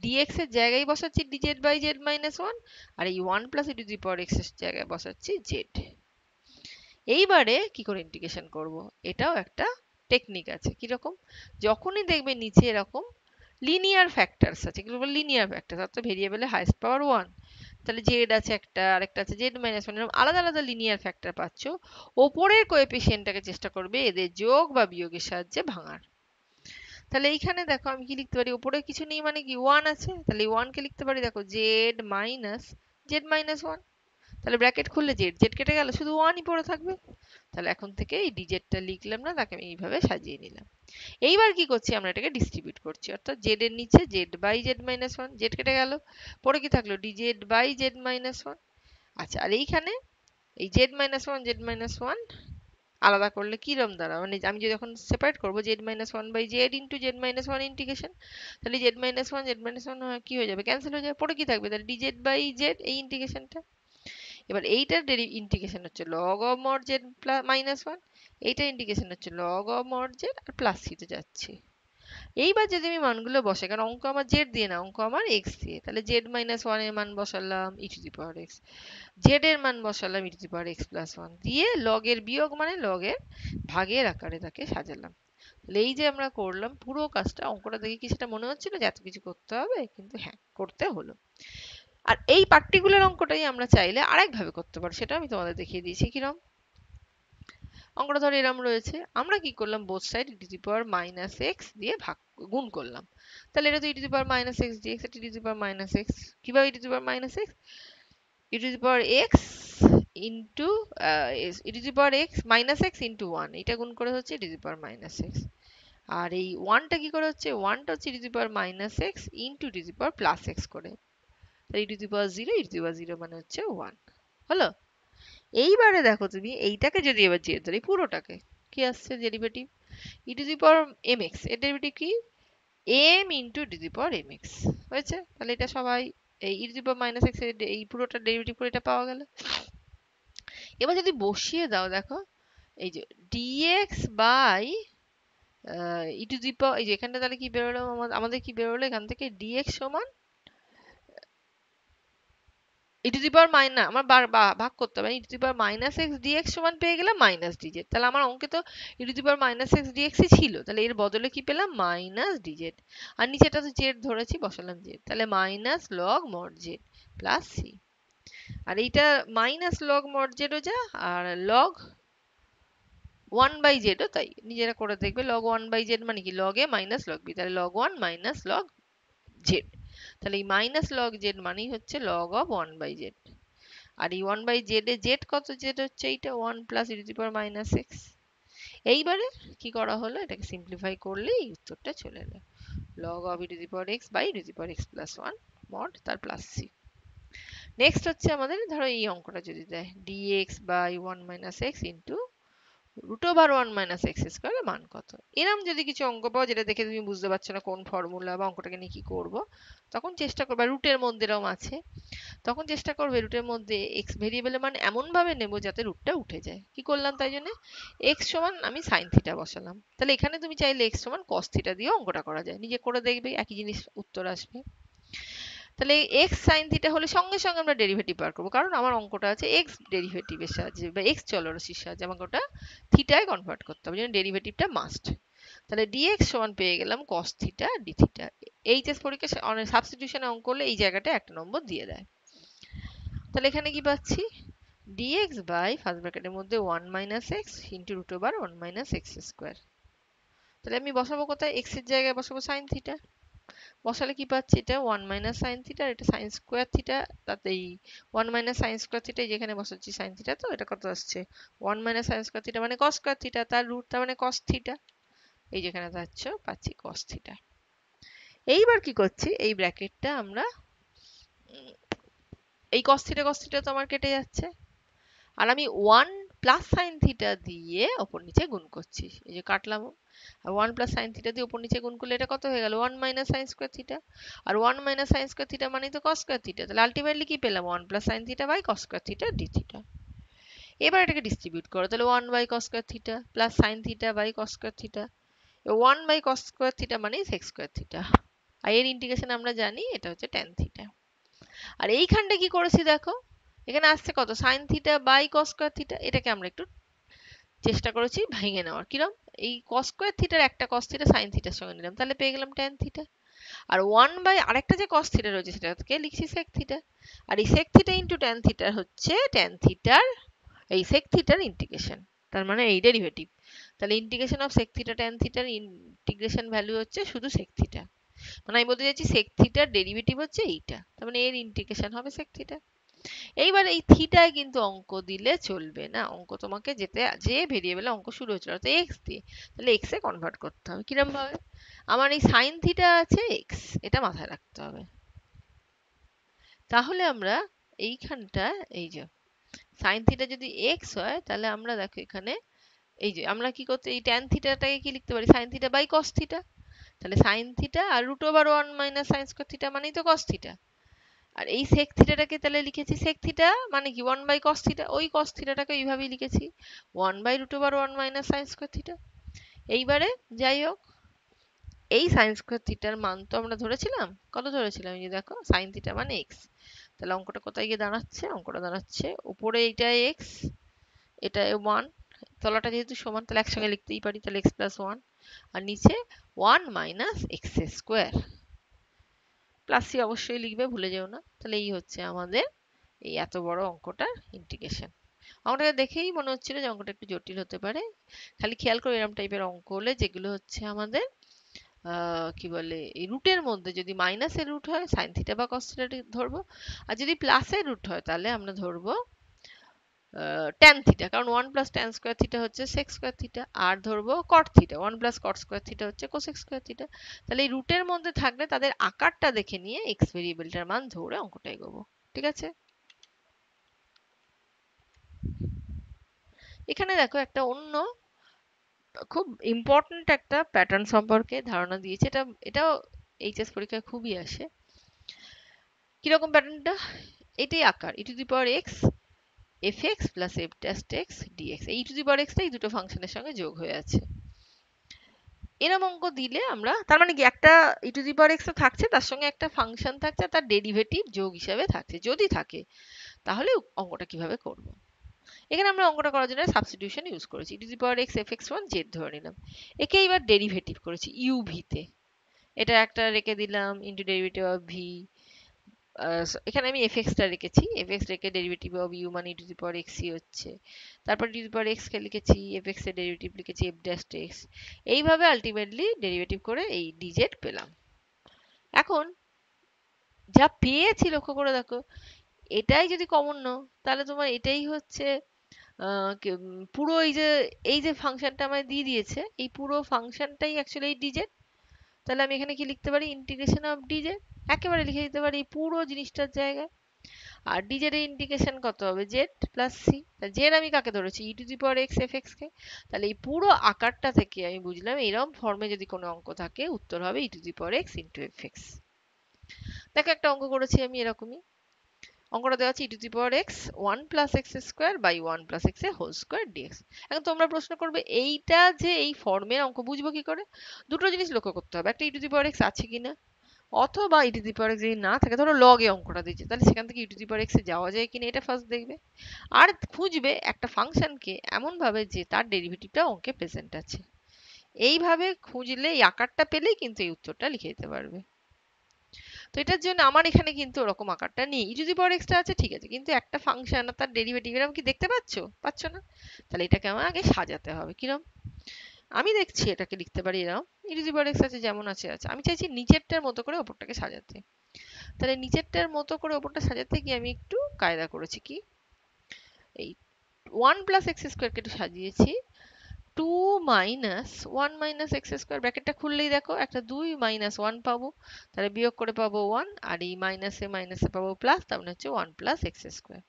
ডিএক্স এর জায়গায় বসাচ্ছি dz by z minus one, আর এই one plus e to the power x এর জায়গায় বসাচ্ছি জেড। এইবারে কি করে ইন্টিগ্রেশন করব, এটাও একটা টেকনিক আছে। কিরকম, যখনই দেখবে নিচে এরকম লিনিয়ার ফ্যাক্টরস আছে, কি বলবো লিনিয়ার ফ্যাক্টরস, অর্থাৎ ভেরিয়েবলের হাইয়েস্ট পাওয়ার ওয়ান, তাহলে জেড আছে একটা, আরেকটা আছে জেড মাইনাস ওয়ান, এরকম আলাদা আলাদা লিনিয়ার ফ্যাক্টর পাচ্ছ। ওপরের কোএফিসিয়েন্টটাকে চেষ্টা করবে এদের যোগ বা বিয়োগের সাহায্যে ভাঙার। তাহলে এইখানে দেখো আমি কি লিখতে পারি, ওপরে কিছু নেই মানে কি ওয়ান আছে, তাহলে এই ওয়ানকে লিখতে পারি দেখো Z minus Z minus one. তাহলে ব্র্যাকেট খুললে জেড জেড কেটে গেল, শুধু ওয়ানই পড়ে থাকবে। তাহলে এখন থেকে এই ডিজেডটা লিখলাম না, তাকে আমি এইভাবে সাজিয়ে নিলাম। এইবার কি করছি, আমরা এটাকে ডিস্ট্রিবিউট করছি, অর্থাৎ জেড এর নিচে z by z minus one, z কেটে গেল, পরে কি থাকলো dz by z minus one. আচ্ছা, আর এইখানে এই z minus one z minus one আলাদা করলে কিরম দাঁড়াবে, মানে আমি যদি এখন সেপারেট করবো z minus one by z into z minus one integration, তাহলে জেড মাইনাস ওয়ান কি হয়ে যাবে, ক্যান্সেল হয়ে যাবে, পরে কি থাকবে, তাহলে ডিজেড বাই জেড এই ইন্টিগ্রেশনটা। এবার এইটার ইন্টিগ্রেশন হচ্ছে log of mod z minus one, এইটার ইন্টিগ্রেশন হচ্ছে লগ অফ মড জেড, আর প্লাস সিতে যাচ্ছে। এইবার যদি আমি মানগুলো বসাই, কারণ অঙ্ক আমার জেড দিয়ে না, অঙ্ক আমার এক্স দিয়ে, তাহলে জেড মাইনাস ওয়ান এর মান বসালাম e to the power x, z এর মান বসালাম e to the power x plus one, দিয়ে লগের বিয়োগ মানে লগের ভাগের আকারে তাকে সাজালাম। তাহলে এই যে আমরা করলাম পুরো কাজটা, অঙ্কটা দেখে কি সেটা মনে হচ্ছিল যে এত কিছু করতে হবে, কিন্তু হ্যাঁ করতে হলো। আর এই পার্টিকুলার অঙ্কটাই আমরা চাইলে আরেক ভাবে করতে পারি, সেটা আমি তোমাদের দেখিয়ে দিয়েছি। কিরম, অঙ্কটা ধর এরম রয়েছে, আমরা কি করলাম both side e to the power minus x দিয়ে ভাগ গুণ করলাম। তাহলে এটা তো e to the power minus x dx, এটা e to the power minus x, কিভাবে e to the power minus x, e to the power x into e to the power x minus x into one, এটা গুণ করে হচ্ছে e to the power minus x. আর এই ওয়ানটা কি করে হচ্ছে, ওয়ানটা হচ্ছে e to the power minus x into e to the power plus x করে, তাহলে e to the power zero, e to the power zero মানে হচ্ছে ওয়ান। হলো। এইবারে দেখো তুমি এইটাকে যদি এবার জেড ধরি পুরোটাকে, কি আসছে derivative, e to the power m x, এর ডেরিভেটিভ কি m into e to the power m x হয়েছে। তাহলে এটা সবাই এই e to the power minus x এই পুরোটা ডেরিভেটিভ করে এটা পাওয়া গেল। এবার যদি বসিয়ে দাও দেখো, এই যে dx by e to the power, এই যে এখানটা তাহলে কি বেরোলো, আমাদের কি বেরোলো এখান থেকে ডিএক্স সমান ই টু দি পাওয়ার মাইনাস আমার ভাগ করতে হবে e to the power minus x dx সমান পেয়ে গেলাম মাইনাস ডিজেড, তাহলে আমার অঙ্কে তো e to the power minus x ডিএক্সই ছিল, তাহলে এর বদলে কি পেলাম মাইনাস ডিজেড, আর নিচেটা তো জেড ধরেছি বসালাম জেড, তাহলে minus log mod z plus c. আর এইটা মাইনাস লগ মড জেডও যা, আর লগ 1/z ও তাই, নিজেরা করে দেখবে। log 1/z মানে কি log a minus log b, তাহলে log 1 মাইনাস log z, তাহলে এই মাইনাস log z মানেই হচ্ছে log of 1/z। আর এই 1/z এ z কত, z হচ্ছে এইটা 1 plus e to the power minus x। এইবারে কি করা হলো, এটাকে সিম্পলিফাই করলেই উত্তরটা চলে এলো, log of e to the power x by e to the power x plus 1 mod তার প্লাস c। নেক্সট হচ্ছে আমাদের, ধরো এই অঙ্কটা যদি দেয় dx by 1 minus x into root over 1 minus x স্কোয়ারের মান কত। এরম যদি কিছু অঙ্ক পাও যেটা দেখে তুমি বুঝতে পারছো না কোন ফর্মুলা বা অঙ্কটাকে নিয়ে কি করব, তখন চেষ্টা করবে, রুটের মধ্যে এরকম আছে, তখন চেষ্টা করবে রুটের মধ্যে এক্স ভেরিয়েবলের মান এমন ভাবে নেব যাতে রুটটা উঠে যায়। কি করলাম, তাই জন্য এক্স সমান আমি সাইন থিটা বসালাম, তাহলে এখানে তুমি চাইলে এক্স সমান কস থিটা দিয়ে অঙ্কটা করা যায়, নিজে করে দেখবে একই জিনিস উত্তর আসবে। তাহলে এক্স সাইন থিটা হলে সঙ্গে সঙ্গে আমরা ডেরিভেটিভ বার করবো, কারণ আমার অঙ্কটা আছে এক্স ডেরিভেটিভের সাহায্যে বা এক্স চলরাশির সাহায্যে আমাকে ওটা থিটায় কনভার্ট করতে হবে, যেন ডেরিভেটিভটা মাস্ট। তাহলে ডিএক্স সমান পেয়ে গেলাম cos theta d theta. HS পরীক্ষা অনেক সাবস্টিটিউশনে অঙ্ক করলে এই জায়গাটা একটা নম্বর দিয়ে দেয়। তাহলে এখানে কি পাচ্ছি, dx বাই ফার্স্ট ব্র্যাকেটের মধ্যে 1 minus x into root over 1 minus x square. তাহলে আমি বসাবো কোথায়, এক্স এর জায়গায় বসাবো সাইন থিটা, বসালে কি পাচ্ছি, এটা 1 মাইনাস সাইন থিটা, এটা সাইন স্কোয়ার থিটা, তাতে এই 1 মাইনাস সাইন স্কোয়ার থিটা যেখানে বসাচ্ছি সাইন থিটা, তো এটা কত আসছে 1 মাইনাস সাইন স্কোয়ার থিটা মানে কস স্কোয়ার থিটা, তার রুট তার মানে কস থিটা, এই যেখানে যাচ্ছ পাচ্ছি কস থিটা। এইবার কি করছি, এই ব্র্যাকেটটা আমরা এই কস থিটা তো আমার কেটে যাচ্ছে, আর আমি 1 প্লাস সাইন থিটা দিয়ে ওপর নিচে গুণ করছি, এই যে কাটলাম, আর 1 প্লাস সাইন থিটা দিয়ে ওপর নিচে গুণ করলে এটা কত হয়ে গেল 1 মাইনাস সাইন স্কোয়ার থিটা, আর 1 মাইনাস সাইন স্কোয়ার থিটা মানেই তো কস স্কোয়ার থিটা, তাহলে আলটিমেটলি কি পেলাম 1 plus sine theta by cos square theta d theta. এবার এটাকে ডিস্ট্রিবিউট করো, তাহলে 1 by cos square theta plus sine theta by cos square theta, 1 by cos square theta মানেই সেক স্কোয়ার থিটা, আর এর integration আমরা জানি এটা হচ্ছে ট্যান থিটা। আর এইখানটা কি করেছি দেখো, এখানে আসছে কত sine theta by cos square theta, এটাকে আমরা একটু চেষ্টা করেছি ভেঙে নেওয়ার, কিরম, এই কস স্কোয়ার থিটার একটা কস থিটা সাইন থিটার সঙ্গে নিলাম, তাহলে পেয়ে গেলাম ট্যান থিটা, আর 1 বাই আরেকটা যে কস থিটা রয়েছে সেটাকে লিখছি সেক থিটা, আর এই sec theta into tan theta হচ্ছে ট্যান থিটার এই সেক থিটার ইন্টিগ্রেশন, তার মানে এই ডেরিভেটিভ, তাহলে integration of sec theta tan থিটার ইন্টিগ্রেশন ভ্যালু হচ্ছে শুধু সেক থিটা, মানে আমি বলতে চাইছি সেক থিটার ডেরিভেটিভ হচ্ছে এইটা, তার মানে এর ইন্টিগ্রেশন হবে সেক থিটা। এইবার এই থিটায় কিন্তু অঙ্ক দিলে চলবে না, অঙ্ক তোমাকে যে ভেরিয়েবলে অঙ্ক শুরু হয়েছিল অর্থাৎ এক্স দিয়ে, তাহলে এক্স এ কনভার্ট করতে হবে। কিরম ভাবে, আমার এই সাইন থিটা আছে এক্স, এটা মাথায় রাখতে হবে। তাহলে আমরা এইখানটা এই যে সাইন থিটা যদি এক্স হয়, তাহলে আমরা দেখো এখানে এই যে আমরা কি করতে, এই ট্যান থিটাটাকে কি লিখতে পারি sine theta by cos theta, তাহলে সাইন থিটা আর root over 1 minus sine square theta মানেই তো কস থিটা, আর এই সেক থিটাটাকে তাহলে লিখেছি সেক থিটা মানে কি 1 বাই কস থিটা, ওই কস থিটাটাকে এইভাবেই লিখেছি 1 by root over 1 minus sine square theta. এইবারে যাই হোক, এই সাইন স্কয়ার থিটার মান তো আমরা ধরেছিলাম, কত ধরেছিলাম, এই যে দেখো সাইন থিটা মানে এক্স, তাহলে অঙ্কটা কোথায় গিয়ে দাঁড়াচ্ছে, অঙ্কটা দাঁড়াচ্ছে উপরে এইটা এক্স, এটা 1, তলাটা যেহেতু সমান তাহলে একসঙ্গে লিখতেই পারি, তাহলে এক্স প্লাস 1, আর নিচে 1 minus x square, plus c অবশ্যই লিখবে ভুলে যেও না। তাহলে এই হচ্ছে আমাদের এই এত বড় অঙ্কটার ইন্টিগ্রেশন। অঙ্কটাকে দেখেই মনে হচ্ছিল যে অঙ্কটা একটু জটিল হতে পারে, খালি খেয়াল করো এরকম টাইপের অঙ্ক হলে যেগুলো হচ্ছে আমাদের কি বলে এই রুটের মধ্যে যদি মাইনাসের রুট হয় সাইন থিটা বা কস থিটা ধরবো, আর যদি প্লাসের রুট হয় তাহলে আমরা ধরবো ট্যান থিটা, কারণ 1 প্লাস ট্যান স্কোয়ার থিটা হচ্ছে সেক স্কোয়ার থিটা, আর ধরবো কট theta, 1 plus cot square theta হচ্ছে কোসেক স্কোয়ার থিটা। তাহলে এই রুটের মধ্যে থাকলে তাদের আকারটা দেখে নিয়ে এক্স ভেরিয়েবলটার মান ধরে অঙ্কটা এগোবো, ঠিক আছে। এখানে দেখো একটা অন্য খুব ইম্পর্ট্যান্ট একটা প্যাটার্ন সম্পর্কে ধারণা দিয়েছে, এটাও এইচএস পরীক্ষায় খুবই আসে। কিরকম প্যাটার্নটা, এটাই আকার e to the power x f x plus f dash x dx, এই e to the power extra এই দুটো ফাংশনের সঙ্গে যোগ হয়ে আছে। এরম অঙ্ক দিলে আমরা তার মানে কি একটা ই টু দি পাওয়ার এক্স তো থাকছে, তার সঙ্গে একটা ফাংশন থাকছে, তার ডেরিভেটিভ যোগ হিসাবে থাকছে। যদি থাকে তাহলে অঙ্কটা কিভাবে করব। এখানে আমরা অঙ্কটা করার জন্য সাবস্টিটিউশন ইউজ করেছি। E to the power x f x one z ধরে নিলাম, একে এবার ডেরিভেটিভ করেছি ইউ ভিতে। এটা একটা রেখে দিলাম ইন্টু ডেরিভেটিভ অফ ভি। এখানে আমি এফ টা রেখেছি, এফ এক্স রেখে ডেরিভেটিভ অফ ইউ মানে ই টু দি পাওয়ার এক্স ই হচ্ছে। তারপর ই টু দি পাওয়ার এক্স কে লিখেছি, এফ এক্স এর ডেরিভেটিভ লিখেছি এফ ড্যাশ এক্স। এইভাবে আলটিমেটলি ডেরিভেটিভ করে এই ডিজেড পেলাম। এখন যা পেয়েছি লক্ষ্য করে দেখো, এটাই যদি কমন নাও তাহলে তোমার এটাই হচ্ছে পুরো এই যে ফাংশনটা আমায় দিয়ে দিয়েছে, এই পুরো ফাংশনটাই অ্যাকচুয়ালি এই ডিজেড। তাহলে আমি এখানে কি লিখতে পারি, ইন্টিগ্রেশন অফ ডিজেড একেবারে লিখে দিতে পারি পুরো জিনিসটার জায়গায়। আর ডিজেড এর ইন্টিগ্রেশন কত হবে, জেড প্লাস সি। জেড আমি কাকে ধরেছি, e to the power x f x কে। তাহলে এই পুরো আকারটা থেকে আমি বুঝলাম এরকম ফর্মে যদি কোনো অঙ্ক থাকে উত্তর হবে e to the power x into f x. দেখো একটা অঙ্ক করেছি আমি এরকমই। অঙ্কটা দেওয়া আছে e to the power x one plus x square by one plus x এর হোল স্কোয়ার ডিএক্স। এখন তোমরা প্রশ্ন করবে এইটা যে এই ফর্মের অঙ্ক বুঝবো কি করে। দুটো জিনিস লক্ষ্য করতে হবে, একটা ই টু দি পাওয়ার এক্স আছে কিনা, অথবা ই টু দি পাওয়ার এক্স যদি না থাকে, ধরো লগ এ অঙ্কটা দিয়েছে, তাহলে সেখান থেকে ই টু দি পাওয়ার এক্স এ যাওয়া যায় কিনা এটা ফার্স্ট দেখবে। আর খুঁজবে একটা ফাংশনকে এমন ভাবে যে তার ডেরিভেটিভটা অঙ্কে প্রেজেন্ট আছে। এইভাবে খুঁজলে এই আকারটা পেলেই কিন্তু এই উত্তরটা লিখে দিতে পারবে। তো এটার জন্য আমার এখানে কিন্তু ওরকম আকারটা নেই, ই টু দি পাওয়ার এক্সটা আছে ঠিক আছে, কিন্তু একটা ফাংশন আর তার ডেরিভেটিভ এরকম কি দেখতে পাচ্ছ না? তাহলে এটাকে আমার আগে সাজাতে হবে। কিরম আমি দেখছি এটাকে লিখতে পারি এরকম, ই টু দি পাওয়ার এক্স আছে যেমন আছে আছে, আমি চাইছি নিচেরটার মতো করে ওপরটাকে সাজাতে। তাহলে নিচেরটার মতো করে ওপরটা সাজাতে গিয়ে আমি একটু কায়দা করেছি কি, এই ওয়ান প্লাস এক্স স্কোয়ারকে একটু সাজিয়েছি two minus one minus x square, ব্র্যাকেটটা খুললেই দেখো একটা দুই মাইনাস ওয়ান পাবো, তাহলে বিয়োগ করে পাবো ওয়ান, আর এই মাইনাসে মাইনাসে পাবো প্লাস, তার মানে হচ্ছে ওয়ান প্লাস এক্স স্কোয়ার।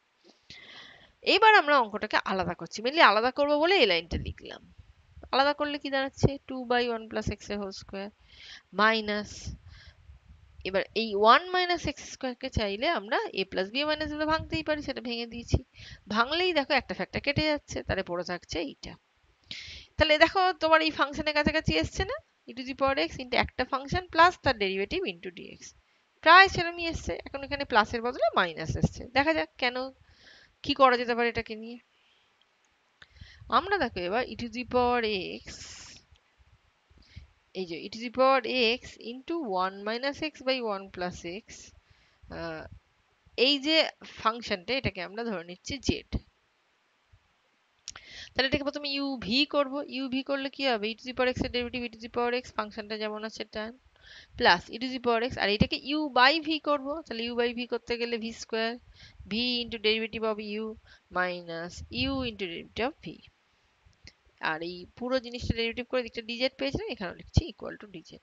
এইবার আমরা অঙ্কটাকে আলাদা করছি, মেনলি আলাদা করবো বলে এই লাইনটা লিখলাম। আলাদা করলে কি দাঁড়াচ্ছে, two by one plus x এর হোল স্কোয়ার মাইনাস, এবার এই ওয়ান মাইনাস এক্স স্কোয়ারকে চাইলে আমরা এ প্লাস বি মাইনাস বলে ভাঙতেই পারি, সেটা ভেঙে দিয়েছি। ভাঙলেই দেখো একটা ফ্যাক্টর কেটে যাচ্ছে, তাহলে পড়ে থাকছে এইটা। তাহলে দেখো তোমার এই ফাংশনের কাছাকাছি এসছে না, e to the power x into একটা ফাংশন প্লাস তার ডেরিভেটিভ ইন্টু ডিএক্স, প্রায় সেরকমই এসছে। এখন এখানে প্লাসের বদলে মাইনাস এসছে, দেখা যাক কেন, কি করা যেতে পারে এটাকে নিয়ে। আমরা দেখো এবার ই টু দি পাওয়ার এক্স, এই যে e to the power x into one minus x by one plus x, এই যে ফাংশনটা এটাকে আমরা ধরে নিচ্ছি জেড। তাহলে এটাকে প্রথমে ইউ ভি করবো, ইউ ভি করলে কি হবে, e to the power x এর derivative e to the power x ফাংশনটা যেমন আছে tan plus e to the power x, আর এটাকে ইউ বাই ভি করবো, তাহলে ইউ বাই ভি করতে গেলে v square, v into derivative of u minus u into derivative of v. আর এই পুরো জিনিসটা ডেরিভেটিভ করে দিকটা ডিজেড পেয়েছিলাম, এখানে লিখছি ইকুয়াল টু ডিজেড।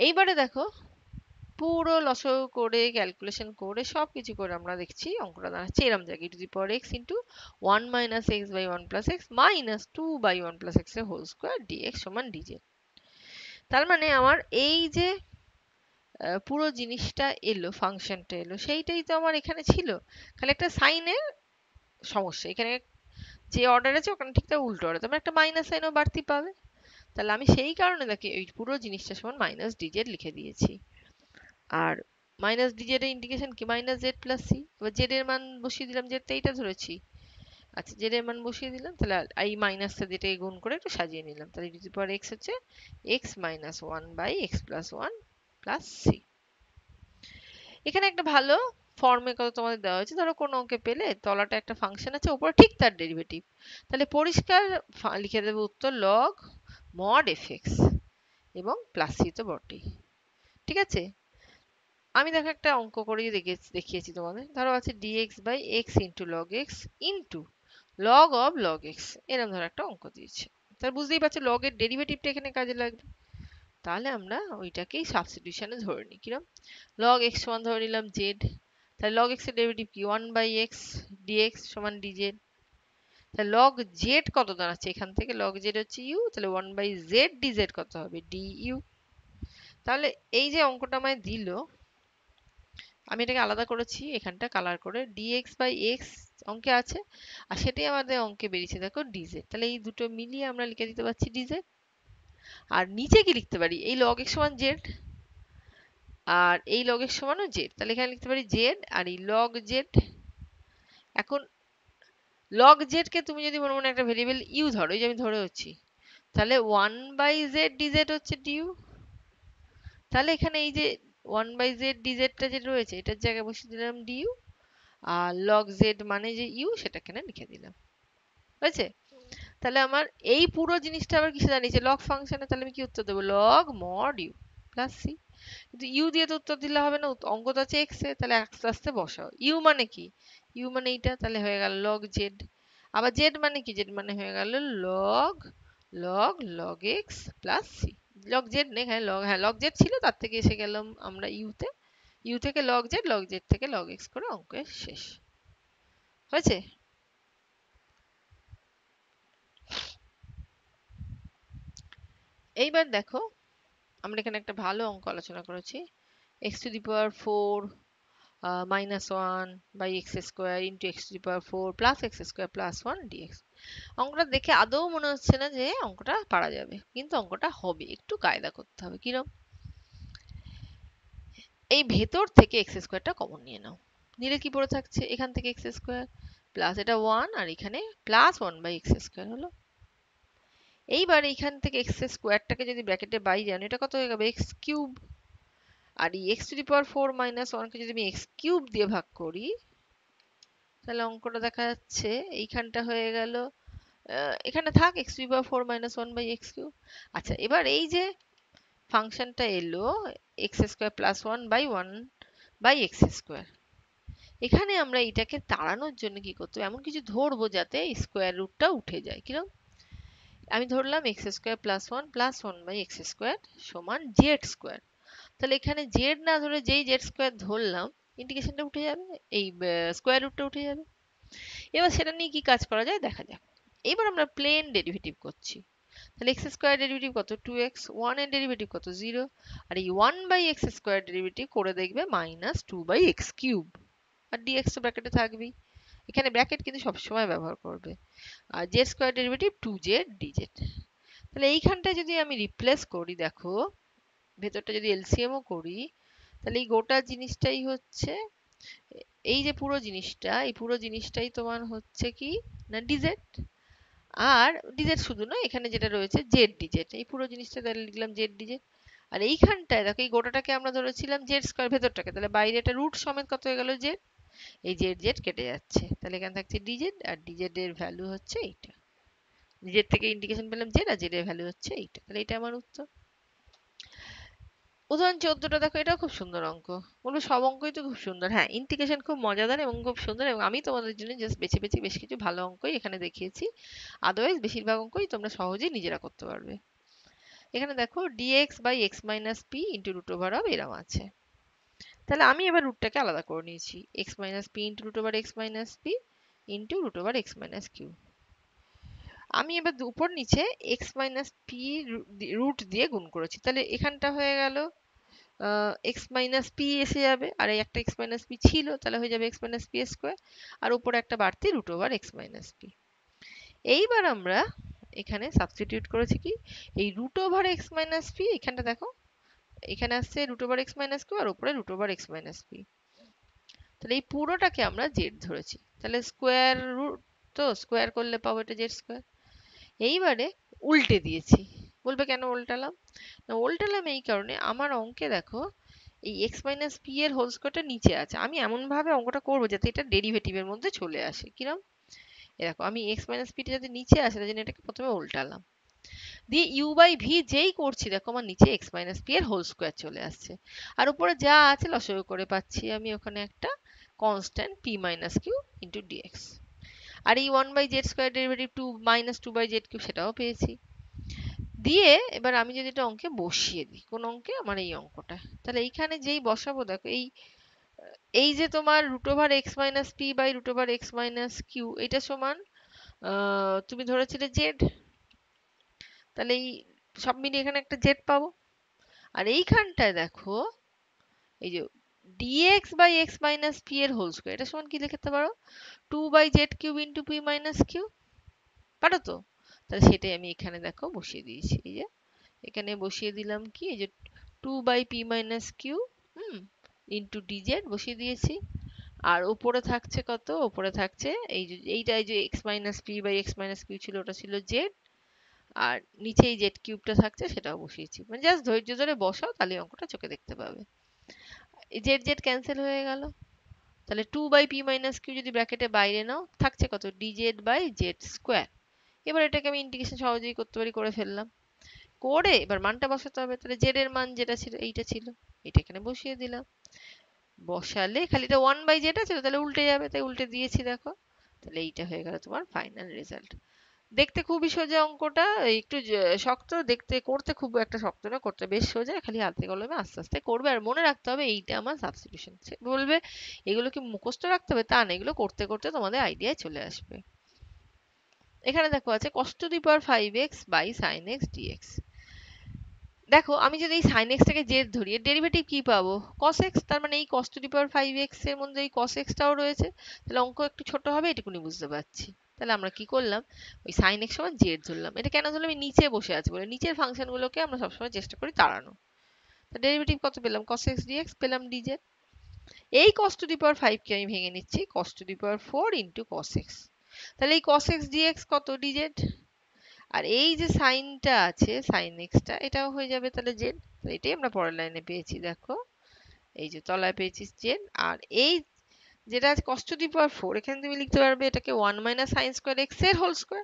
এইবারে দেখো পুরো লসাগু করে ক্যালকুলেশন করে সবকিছু করে আমরা দেখছি অঙ্কটা দাঁড়াচ্ছে এরম জায়গায়, e to the power x into one minus x by one plus x minus two by one plus x এর হোল স্কোয়ার ডিএক্স সমান ডিজেড। তার মানে আমার এই যে পুরো জিনিসটা এলো, ফাংশনটা এলো, সেইটাই তো আমার এখানে ছিল, খালি একটা সাইনের সমস্যা। এখানে যে অর্ডার আছে ওখানে ঠিক তার উল্টো অর্ডার, তোমরা একটা মাইনাস সাইনও বাড়তি পাবে। তাহলে আমি সেই কারণে দেখি এই পুরো জিনিসটা সমান মাইনাস ডিজেড লিখে দিয়েছি। আর মাইনাস ডিজেড এর ইন্টিগ্রেশন কি, মাইনাস জেড প্লাস সি। এবার জেড এর মান বসিয়ে দিলাম, জেড এইটা ধরেছি, আচ্ছা জেড এর মান বসিয়ে দিলাম, তাহলে এই মাইনাসটা যেটা গুণ করে একটু সাজিয়ে নিলাম, তাহলে e to the power x হচ্ছে x minus one by x plus one plus c. এখানে একটা ভালো ফর্মে কত তোমাদের দেওয়া হয়েছে, ধরো কোনো অঙ্কে পেলে তলাটা একটা ফাংশন আছে, উপরে ঠিক তার ডেরিভেটিভ, তাহলে পরিষ্কার লিখে দেবে উত্তর লগ মড এফ এক্স এবং প্লাস সি তো বটেই। ঠিক আছে, আমি দেখো একটা অঙ্ক করে দেখিয়েছি তোমাদের, ধরো আছে dx by x into log x into log of log x, এরকম ধরো একটা অঙ্ক দিয়েছে। তাহলে বুঝতেই পারছো লগ এর ডেরিভেটিভটা এখানে কাজে লাগবে, তাহলে আমরা ওইটাকেই সাবস্টিটিউশনে ধরে নিই। কিরম, লগ এক্স সমান ধরে নিলাম জেড, তাহলে লগ এক্স এর ডেরিভেটিভ কি, ওয়ান বাই এক্স ডিএক্স সমান ডিজেড। তাহলে লগ জেড কত দাঁড়াচ্ছে, এখান থেকে লগ জেড হচ্ছে ইউ, তাহলে ওয়ান বাই জেড ডিজেড কত হবে, ডি ইউ। তাহলে এই যে অঙ্কটা আমায় দিল, আমি এটাকে আলাদা করেছি এখানটা কালার করে, dx বাই এক্স অঙ্কে আছে, আর সেটাই আমাদের অঙ্কে বেরিয়েছে দেখো ডিজেড। তাহলে এই দুটো মিলিয়ে আমরা লিখে দিতে পারছি ডিজেড। আর নিচে কি লিখতে পারি, এই log x সমান z, আর এই log x সমানও z, তাহলে এখানে লিখতে পারি z আর এই log z। এখন log z কে তুমি যদি মনে মনে একটা ভেরিয়েবল u ধরো, এই যে আমি ধরে হচ্ছি, তাহলে 1/z dz হচ্ছে du। তাহলে এখানে এই যে 1/z dz টা যে রয়েছে এটার জায়গায় বসিয়ে দিলাম du, আর log z মানে যে u সেটা এখানে লিখে দিলাম। হয়েছে? তাহলে আমার এই পুরো জিনিসটা আবার কিসে দাঁড়িয়েছে, লগ ফাংশনে। তাহলে আমি কি উত্তর দেবো, log mod u plus c. কিন্তু ইউ দিয়ে তো উত্তর দিলে হবে না, অঙ্ক তো আছে এক্স এ, তাহলে আস্তে আস্তে বসাও। ইউ মানে কি, ইউ মানে এইটা, তাহলে হয়ে গেল লগ জেড। আবার জেড মানে কি, জেড মানে হয়ে গেল log log log x plus c. Log z নেই, হ্যাঁ লগ, হ্যাঁ লগ জেড ছিল, তার থেকে এসে গেলাম আমরা ইউতে, ইউ থেকে লগ জেড থেকে লগ এক্স করে অঙ্কের শেষ। হয়েছে? এইবার দেখো, আমরা এখানে একটা ভালো অঙ্ক আলোচনা করেছি, x⁴ -1/x² into x⁴ plus x² plus 1 dx। অঙ্কটা দেখে আদৌ মনে হচ্ছে না যে অঙ্কটা পারা যাবে, কিন্তু অঙ্কটা হবে, একটু কায়দা করতে হবে। কিরম, এই ভেতর থেকে x² টা কমন নিয়ে নাও, নিলে কি পড়ে থাকছে, এখান থেকে x² প্লাস এটা 1 আর এখানে প্লাস 1/x² হলো। এইবার এইখান থেকে x² টাকে যদি ব্র্যাকেটে বাইরে আনো, এটা কত হয়ে যাবে, x³। আর এই x⁴ - 1 কে যদি আমি x³ দিয়ে ভাগ করি, তাহলে অঙ্কটা দেখা যাচ্ছে এইখানটা হয়ে গেল, এখানে থাক x⁴ - 1/x³। আচ্ছা, এবার এই যে ফাংশনটা এলো x² + 1/1/x², এখানে আমরা এটাকে তাড়ানোর জন্য কি করতে হবে, এমন কিছু ধরবো যাতে স্কোয়ার রুটটা উঠে যায়। কিরকম, আমি ধরলাম x² + 1 + 1/x² সমান z²। তাহলে এখানে z না ধরে যেই z² ধরলাম, ইন্টিগ্রেশনটা উঠে যাবে, এই স্কোয়ার রুটটা উঠে যাবে। এবার সেটা নিয়ে কি কাজ করা যায় দেখা যাক। এবার আমরা প্লেন ডেরিভেটিভ করছি, তাহলে x² ডেরিভেটিভ কত, 2x, 1 এর ডেরিভেটিভ কত, 0, আর এই 1/x² ডেরিভেটিভ করে দেখবে -2/x³, আর dx তো ব্র্যাকেটে থাকবেই, এখানে ব্র্যাকেট কিন্তু সবসময় ব্যবহার করবে। আর z² ডেরিভেটিভ 2z dz। তাহলে এইখানটায় যদি আমি রিপ্লেস করি, দেখো ভেতরটা যদি এলসিএম ও করি, তাহলে এই গোটা জিনিসটাই হচ্ছে, এই যে পুরো জিনিসটা, এই পুরো জিনিসটাই তোমার হচ্ছে কি না dz। আর dz শুধু নয়, এখানে যেটা রয়েছে z dz, এই পুরো জিনিসটা তাহলে লিখলাম z dz। আর এইখানটায় দেখো এই গোটাটাকে আমরা ধরেছিলাম z² ভেতরটাকে, তাহলে বাইরে একটা রুট সমেত কত হয়ে গেল z, এই z z কেটে যাচ্ছে, তাহলে এখানে থাকছে dz, আর dz এর ভ্যালু হচ্ছে এইটা, z থেকে ইন্টিগ্রেশন পেলাম z, আর z এর ভ্যালু হচ্ছে এইটা। তাহলে এটা আমার উত্তর। উদাহরণ 14টা দেখো, এটাও খুব সুন্দর অঙ্ক, বলবো সব অঙ্কই তো খুব সুন্দর। হ্যাঁ, ইন্টিগ্রেশন খুব মজাদার এবং খুব সুন্দর, এবং আমি তোমাদের জন্য জাস্ট বেছে বেছে বেশ কিছু ভালো অঙ্কই এখানে দেখিয়েছি, আদারওয়াইজ বেশিরভাগ অঙ্কই তোমরা সহজেই নিজেরা করতে পারবে। এখানে দেখো dx by x minus p into root over of এরম আছে। তাহলে আমি এবার রুটটাকে আলাদা করে নিয়েছি, x minus p into root over x minus p into root over x minus q. আমি এবার উপর নিচে x মাইনাস পি রুট দিয়ে গুণ করেছি, তাহলে এখানটা হয়ে গেল x মাইনাস পি এসে যাবে, আর এই একটা x মাইনাস পি ছিল, তাহলে হয়ে যাবে x মাইনাস পি স্কোয়ার, আর উপরে একটা বাড়তি root over x minus p. এইবার আমরা এখানে সাবস্টিটিউট করেছি কি, এই root over x minus p, এখানটা দেখো এখানে আসছে root over x minus q, আর উপরে root over x minus p. তাহলে এই পুরোটাকে আমরা z ধরেছি, তাহলে স্কোয়ার রুট, তো স্কোয়ার করলে পাবো এটা z²। এইবারে উল্টে দিয়েছি, বলবে কেন উল্টালাম, না উল্টালাম এই কারণে, আমার অঙ্কে দেখো এই x মাইনাস পি এর হোল স্কোয়ারটা নিচে আছে, আমি এমন ভাবে অঙ্কটা করবো যাতে এটা ডেরিভেটিভের মধ্যে চলে আসে। কিরম, দেখো আমি x মাইনাস পিটা যাতে নিচে আসে তার জন্য এটাকে প্রথমে উল্টালাম, দিয়ে ইউ বাই ভি যেই করছি দেখো আমার নিচে x মাইনাস পি এর হোল স্কোয়ার চলে আসছে, আর উপরে যা আছে লসাগু করে পাচ্ছি আমি ওখানে একটা constant p minus q into dx. আর এই 1/z² ডেরিভেটিভ 2 - 2/z³ সেটাও পেয়েছি। দিয়ে এবার আমি যদি এটা অঙ্কে বসিয়ে দিই, কোন অঙ্কে, আমার এই অঙ্কটা, তাহলে এইখানে যেই বসাবো দেখো এই এই যে তোমার root over x minus p by root over x minus q, এটা সমান তুমি ধরেছিলে জেড, তাহলে এই সব মিলিয়ে এখানে একটা জেড পাবো। আর এইখানটায় দেখো এই যে dx by x minus p এর হোল স্কোয়ার, এটা সমান কি লিখতে পারো, 2/z³ into P minus Q, পারো তো? তাহলে সেটাই আমি এখানে দেখো বসিয়ে দিয়েছি, এই যে এখানে বসিয়ে দিলাম কি, এই যে 2/p-q ইন্টু ডিজেড বসিয়ে দিয়েছি। আর উপরে থাকছে কত, উপরে থাকছে এই যে এইটা, এই যে x-p/x-q ছিল, ওটা ছিল জেড। আর নিচে এই জেড কিউবটা থাকছে, সেটাও বসিয়েছি। মানে জাস্ট ধৈর্য ধরে বসাও, তাহলে অঙ্কটা চোখে দেখতে পাবে। জেড জেড ক্যান্সেল হয়ে গেল। তাহলে 2/p-q যদি ব্র্যাকেটে বাইরে নাও, থাকছে কত, dz/z²। এবার এটাকে আমি ইন্টিগ্রেশন সহজেই করতে পারি, করে ফেললাম। করে এবার মানটা বসাতে হবে। তাহলে জেড এর মান যেটা ছিল, এইটা ছিল, এটা এখানে বসিয়ে দিলাম। বসালে খালি এটা 1/z আছে, তাহলে উল্টে যাবে, তাই উল্টে দিয়েছি, দেখো। তাহলে এইটা হয়ে গেল তোমার ফাইনাল রেজাল্ট। দেখতে খুবই সোজা অঙ্কটা, একটু শক্ত দেখতে, করতে খুব একটা শক্ত না, করতে বেশ সোজা, খালি হাতে কলমে আস্তে আস্তে করবে। আর মনে রাখতে হবে এইটা আমার সাবস্টিটিউশন। বলবে এগুলো কি মুখস্থ রাখতে হবে, তা না, এগুলো করতে করতে তোমাদের আইডিয়ায় চলে আসবে। এখানে দেখো আছে cos to the power 5x by sin x dx। দেখো আমি যদি এই sin x টাকে জেড ধরি, এর ডেরিভেটিভ কি পাবো, cos x। তার মানে এই cos to the power 5x এর মধ্যে এই cos x টাও রয়েছে। তাহলে অঙ্ক একটু ছোট হবে, এটুকুনি বুঝতে পারছি। তাহলে আমরা কি করলাম, ওই sin x সমান জেড ধরলাম। এটা কেন ধরলাম, আমি নিচে বসে আছি বলে, নিচের ফাংশন গুলোকে আমরা সবসময় চেষ্টা করি তাড়ানো। তো ডেরিভেটিভ কত পেলাম, cos x dx পেলাম dz। এই cos to the power 5 কে আমি ভেঙে নিচ্ছি, cos to the power 4 into cos x। তাহলে এই cos x dx কত, dz। আর এই যে সাইনটা আছে, সাইন এক্সটা, এটাও হয়ে যাবে তাহলে জেড। এটাই আমরা পরের লাইনে পেয়েছি, দেখো এই যে তলায় পেয়েছি জেড। আর এই যেটা আছে cos to the power 4, এখানে তুমি লিখতে পারবে এটাকে 1 minus sin square x এর হোল স্কয়ার।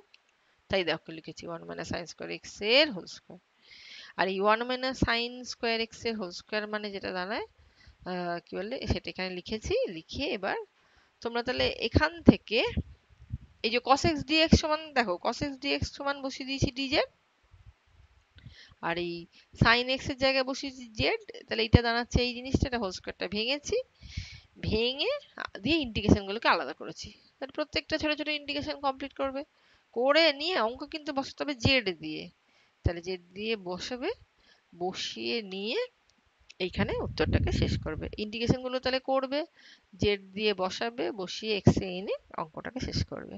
তাই দেখো লিখেছি 1 minus sin square x এর হোল স্কয়ার। আর এই 1 minus sin square x এর হোল স্কয়ার মানে যেটা দাঁড়ায়, কি বলে, সেটা এখানে লিখেছি। লিখে এবার তোমরা তাহলে এখান থেকে এই যে cos x dx সমান, দেখো cos x dx সমান বসিয়ে দিয়েছি dz। আর এই sin x এর জায়গায় বসিয়েছি z। তাহলে এটা দাঁড়াচ্ছে এই জিনিসটা, এটা হোল স্কয়ারটা ভেঙেছি, ভেঙে দিয়ে ইন্টিগ্রেশন গুলোকে আলাদা করেছি। তাহলে প্রত্যেকটা ছোট ছোট ইন্টিগ্রেশন কমপ্লিট করবে। করে নিয়ে অঙ্ক কিন্তু বসাতে হবে জেড দিয়ে। তাহলে জেড দিয়ে বসাবে, বসিয়ে নিয়ে এইখানে উত্তরটাকে শেষ করবে। ইন্টিগ্রেশন গুলো তাহলে করবে, জেড দিয়ে বসাবে, বসিয়ে এক্স এ এনে অঙ্কটাকে শেষ করবে।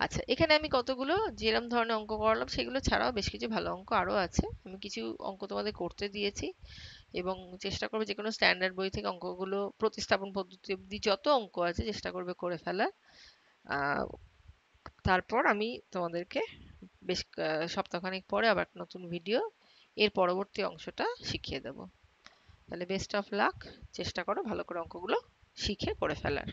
আচ্ছা, এখানে আমি কতগুলো যেরকম ধরনের অঙ্ক করালাম, সেগুলো ছাড়াও বেশ কিছু ভালো অঙ্ক আরো আছে। আমি কিছু অঙ্ক তোমাদের করতে দিয়েছি, এবং চেষ্টা করবে যে কোনো স্ট্যান্ডার্ড বই থেকে অঙ্কগুলো প্রতিস্থাপন পদ্ধতি অব্দি যত অঙ্ক আছে চেষ্টা করবে করে ফেলার। তারপর আমি তোমাদেরকে বেশ সপ্তাহখানেক পরে আবার একটা নতুন ভিডিও এর পরবর্তী অংশটা শিখিয়ে দেব। তাহলে বেস্ট অফ লাক, চেষ্টা করো ভালো করে অঙ্কগুলো শিখে করে ফেলার।